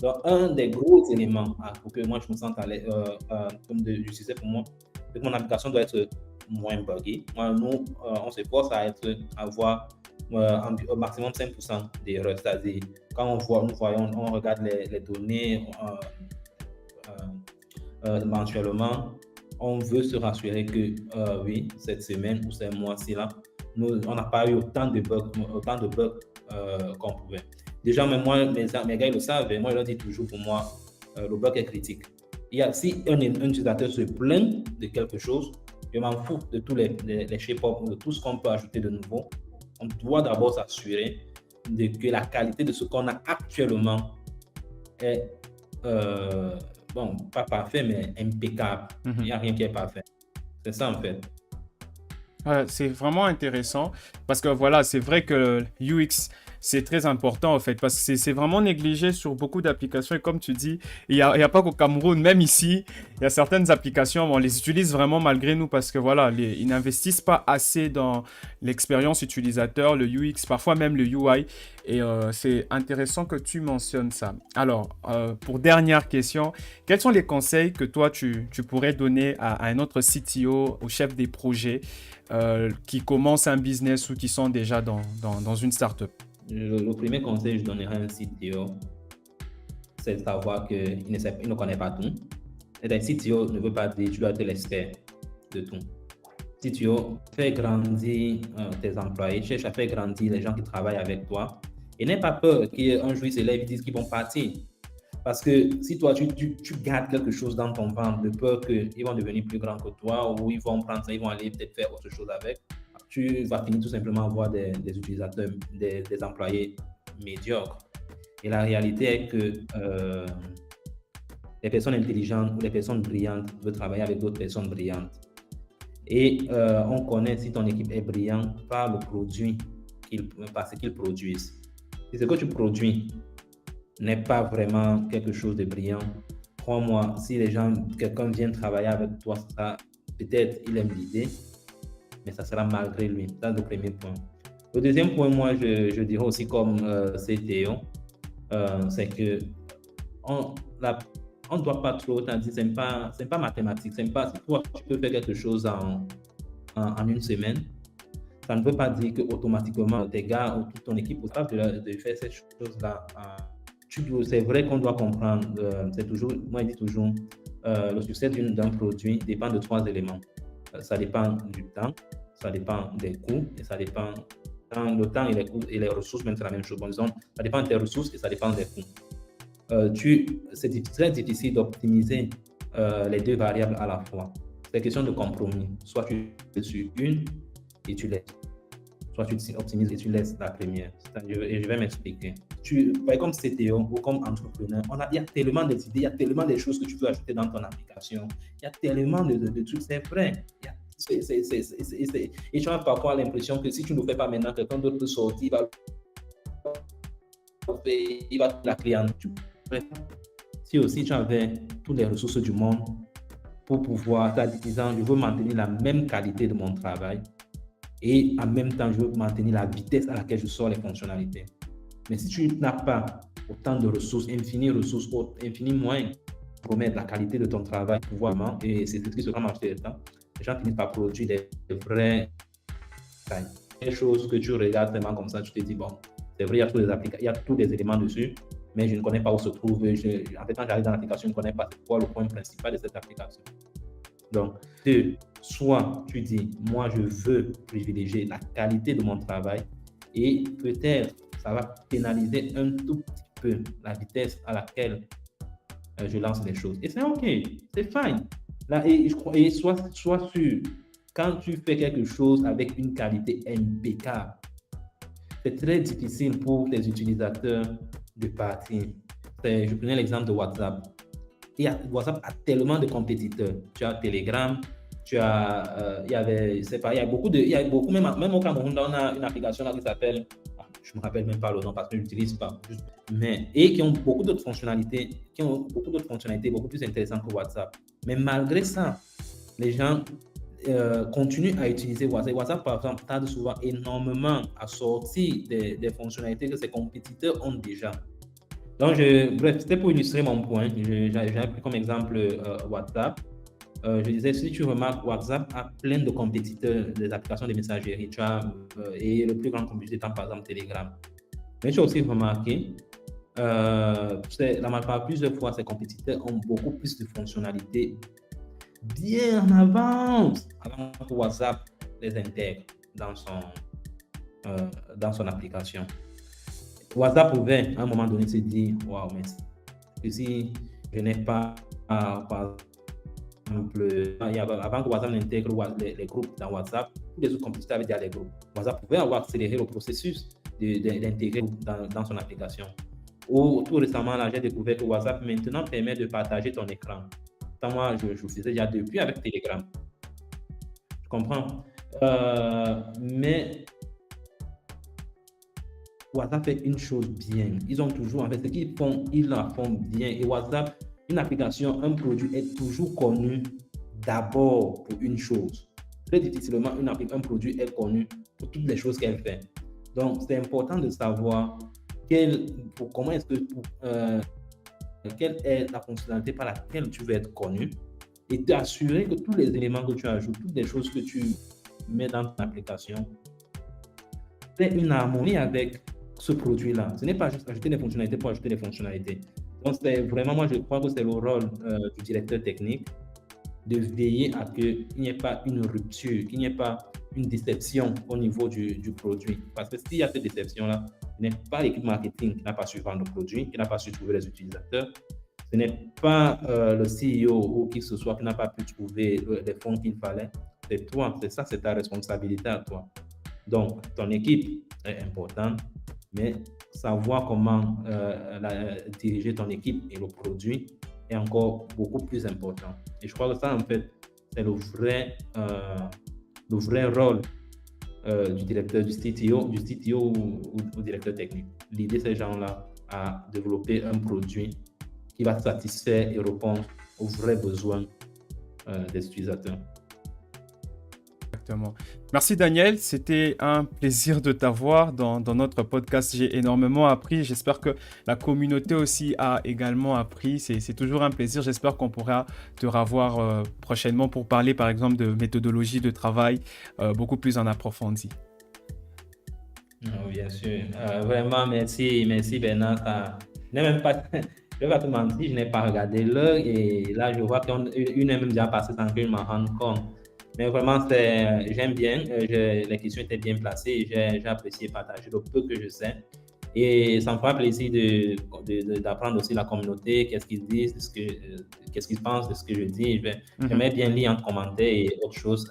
Donc, un des gros éléments pour que moi je me sente à l'aise, comme du succès pour moi, c'est que mon application doit être moins buggy. Nous, on se force à avoir au maximum 5% d'erreurs. C'est-à-dire, quand on regarde les données mensuellement, on veut se rassurer que oui, cette semaine ou ce mois-ci-là, on n'a pas eu autant de bugs qu'on pouvait. Déjà, même moi, mes gars, ils le savent, et moi, je leur dis toujours, pour moi, le bug est critique. Si un utilisateur se plaint de quelque chose, je m'en fous de tous les shape-ups, de tout ce qu'on peut ajouter de nouveau. On doit d'abord s'assurer que la qualité de ce qu'on a actuellement est, pas parfait, mais impeccable. Il n'y a rien qui est parfait. C'est ça, en fait. C'est vraiment intéressant parce que voilà, c'est vrai que UX, c'est très important en fait parce que c'est vraiment négligé sur beaucoup d'applications et comme tu dis, il y a pas qu'au Cameroun, même ici, il y a certaines applications, on les utilise vraiment malgré nous parce que voilà, ils n'investissent pas assez dans l'expérience utilisateur, le UX, parfois même le UI et c'est intéressant que tu mentionnes ça. Alors, pour dernière question, quels sont les conseils que toi tu pourrais donner à un autre CTO, au chef des projets qui commencent un business ou qui sont déjà dans une startup? Le premier conseil que je donnerais à un CTO, c'est de savoir qu'il ne connaît pas tout. Et un CTO ne veut pas dire que tu dois être l'expert de tout. CTO, fais grandir tes employés, cherche à faire grandir les gens qui travaillent avec toi. Et n'aie pas peur qu'un jour ils se lèvent et disent qu'ils vont partir. Parce que si toi, tu gardes quelque chose dans ton ventre de peur qu'ils vont devenir plus grands que toi ou ils vont prendre ça, ils vont aller peut-être faire autre chose avec, tu vas finir tout simplement à avoir des utilisateurs, des employés médiocres. Et la réalité est que les personnes intelligentes ou les personnes brillantes veulent travailler avec d'autres personnes brillantes. Et on connaît si ton équipe est brillante par le produit parce qu'ils produisent. Si ce que tu produis n'est pas vraiment quelque chose de brillant, crois-moi, si quelqu'un vient travailler avec toi, peut-être il aime l'idée, mais ça sera malgré lui. C'est le premier point. Le deuxième point, moi, je dirais aussi comme CTO, c'est que on ne doit pas trop dire, c'est pas mathématique, c'est pas si toi tu peux faire quelque chose en une semaine, ça ne veut pas dire que automatiquement tes gars ou toute ton équipe est capable de faire cette chose-là. C'est vrai qu'on doit comprendre, moi je dis toujours, le succès d'un produit dépend de 3 éléments. Ça dépend du temps, ça dépend des coûts et ça dépend le temps et les coûts et les ressources, même c'est la même chose. Bon, disons, ça dépend de tes ressources et ça dépend des coûts. C'est très difficile d'optimiser les deux variables à la fois. C'est question de compromis. Soit tu fais sur une et tu laisses. Soit tu optimises et tu laisses la première. Et je vais m'expliquer. Comme CTO ou comme entrepreneur, il y a tellement d'idées, il y a tellement de choses que tu peux ajouter dans ton application. Il y a tellement de trucs, c'est vrai. Et tu as parfois l'impression que si tu ne le fais pas maintenant, quelqu'un d'autre peut sortir, il va la cliente. Si aussi tu avais toutes les ressources du monde pour pouvoir, disant, je veux maintenir la même qualité de mon travail et en même temps, je veux maintenir la vitesse à laquelle je sors les fonctionnalités. Mais si tu n'as pas autant de ressources, infini moyens pour promettre la qualité de ton travail, pouvoir, et c'est ce qui sera marcher le temps, les gens finissent par produire des vraies choses que tu regardes vraiment comme ça, tu te dis, bon, c'est vrai, il y a tous les éléments dessus, mais je ne connais pas où se trouve. En fait, quand j'arrive dans l'application, je ne connais pas c'est quoi le point principal de cette application. Donc, soit tu dis, moi, je veux privilégier la qualité de mon travail et peut-être ça va pénaliser un tout petit peu la vitesse à laquelle je lance les choses. Et c'est OK, c'est fine. Là, et sois sûr, quand tu fais quelque chose avec une qualité impeccable, c'est très difficile pour les utilisateurs de partir. Je prenais l'exemple de WhatsApp. WhatsApp a tellement de compétiteurs. Tu as Telegram, tu as, il y a beaucoup, même au Cameroun, on a une application là qui s'appelle, je ne me rappelle même pas le nom parce que je n'utilise pas, et qui ont beaucoup d'autres fonctionnalités, beaucoup plus intéressantes que WhatsApp. Mais malgré ça, les gens continuent à utiliser WhatsApp. WhatsApp, par exemple, tarde souvent énormément à sortir des fonctionnalités que ses compétiteurs ont déjà. Donc, bref, c'était pour illustrer mon point. J'ai pris comme exemple WhatsApp. Je disais, si tu remarques, WhatsApp a plein de compétiteurs des applications de messagerie. Et le plus grand compétiteur étant par exemple Telegram. Mais tu as aussi remarqué, plusieurs fois, ces compétiteurs ont beaucoup plus de fonctionnalités bien en avance, avant que WhatsApp les intègre dans son application. WhatsApp pouvait à un moment donné se dire, waouh, mais si je n'ai pas, par exemple, avant que WhatsApp n'intègre les groupes dans WhatsApp, tous les autres compétiteurs avaient déjà les groupes. WhatsApp pouvait avoir accéléré le processus d'intégrer dans son application. Ou tout récemment, là, j'ai découvert que WhatsApp maintenant permet de partager ton écran. Moi, je faisais déjà depuis avec Telegram. Je comprends. Mais WhatsApp fait une chose bien. Ils ont toujours, en fait, ce qu'ils font, ils la font bien. Et WhatsApp, une application, un produit est toujours connu d'abord pour une chose. Très difficilement, un produit est connu pour toutes les choses qu'elle fait. Donc, c'est important de savoir quelle est la fonctionnalité par laquelle tu veux être connu et t'assurer que tous les éléments que tu ajoutes, toutes les choses que tu mets dans ton application, c'est une harmonie avec ce produit-là. Ce n'est pas juste ajouter des fonctionnalités pour ajouter des fonctionnalités. Donc, c'est vraiment, moi, je crois que c'est le rôle du directeur technique de veiller à qu'il n'y ait pas une rupture, qu'il n'y ait pas une déception au niveau du produit. Parce que s'il y a cette déception-là, ce n'est pas l'équipe marketing qui n'a pas su vendre le produit, qui n'a pas su trouver les utilisateurs. Ce n'est pas le CEO ou qui que ce soit qui n'a pas pu trouver les fonds qu'il fallait. C'est toi, c'est ça, c'est ta responsabilité à toi. Donc, ton équipe est importante, mais savoir comment diriger ton équipe et le produit est encore beaucoup plus important. Et je crois que ça, en fait, c'est le vrai rôle du directeur, du CTO ou directeur technique. L'idée, ces gens-là, à développer un produit qui va satisfaire et répondre aux vrais besoins des utilisateurs. Exactement. Merci Daniel, c'était un plaisir de t'avoir dans notre podcast. J'ai énormément appris. J'espère que la communauté aussi a également appris. C'est toujours un plaisir. J'espère qu'on pourra te revoir prochainement pour parler par exemple de méthodologie de travail beaucoup plus en approfondi. Oh, bien sûr. Vraiment, merci Bernard. Je ne vais pas te mentir, je n'ai pas regardé l'heure et là je vois qu'une heure même déjà passée sans que je m'en rende compte. Mais vraiment, j'aime bien. Les questions étaient bien placées. J'ai apprécié partager le peu que je sais. Et ça me fera plaisir d'apprendre aussi la communauté, qu'est-ce qu'ils disent, qu'est-ce qu'ils pensent de ce que je dis. J'aimerais bien lire en commentaire et autre chose,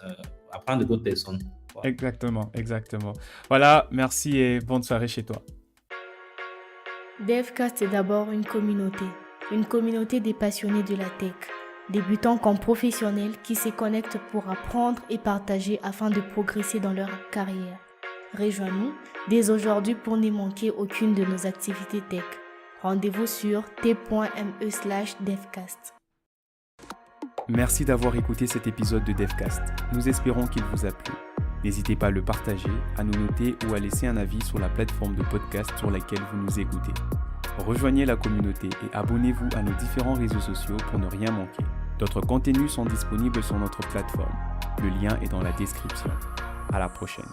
apprendre d'autres personnes. Voilà. Exactement. Voilà, merci et bonne soirée chez toi. DevCast est d'abord une communauté des passionnés de la tech. Débutants comme professionnels qui se connectent pour apprendre et partager afin de progresser dans leur carrière. Rejoins-nous dès aujourd'hui pour ne manquer aucune de nos activités tech. Rendez-vous sur t.me/devcast. Merci d'avoir écouté cet épisode de DevCast. Nous espérons qu'il vous a plu. N'hésitez pas à le partager, à nous noter ou à laisser un avis sur la plateforme de podcast sur laquelle vous nous écoutez. Rejoignez la communauté et abonnez-vous à nos différents réseaux sociaux pour ne rien manquer. D'autres contenus sont disponibles sur notre plateforme. Le lien est dans la description. À la prochaine.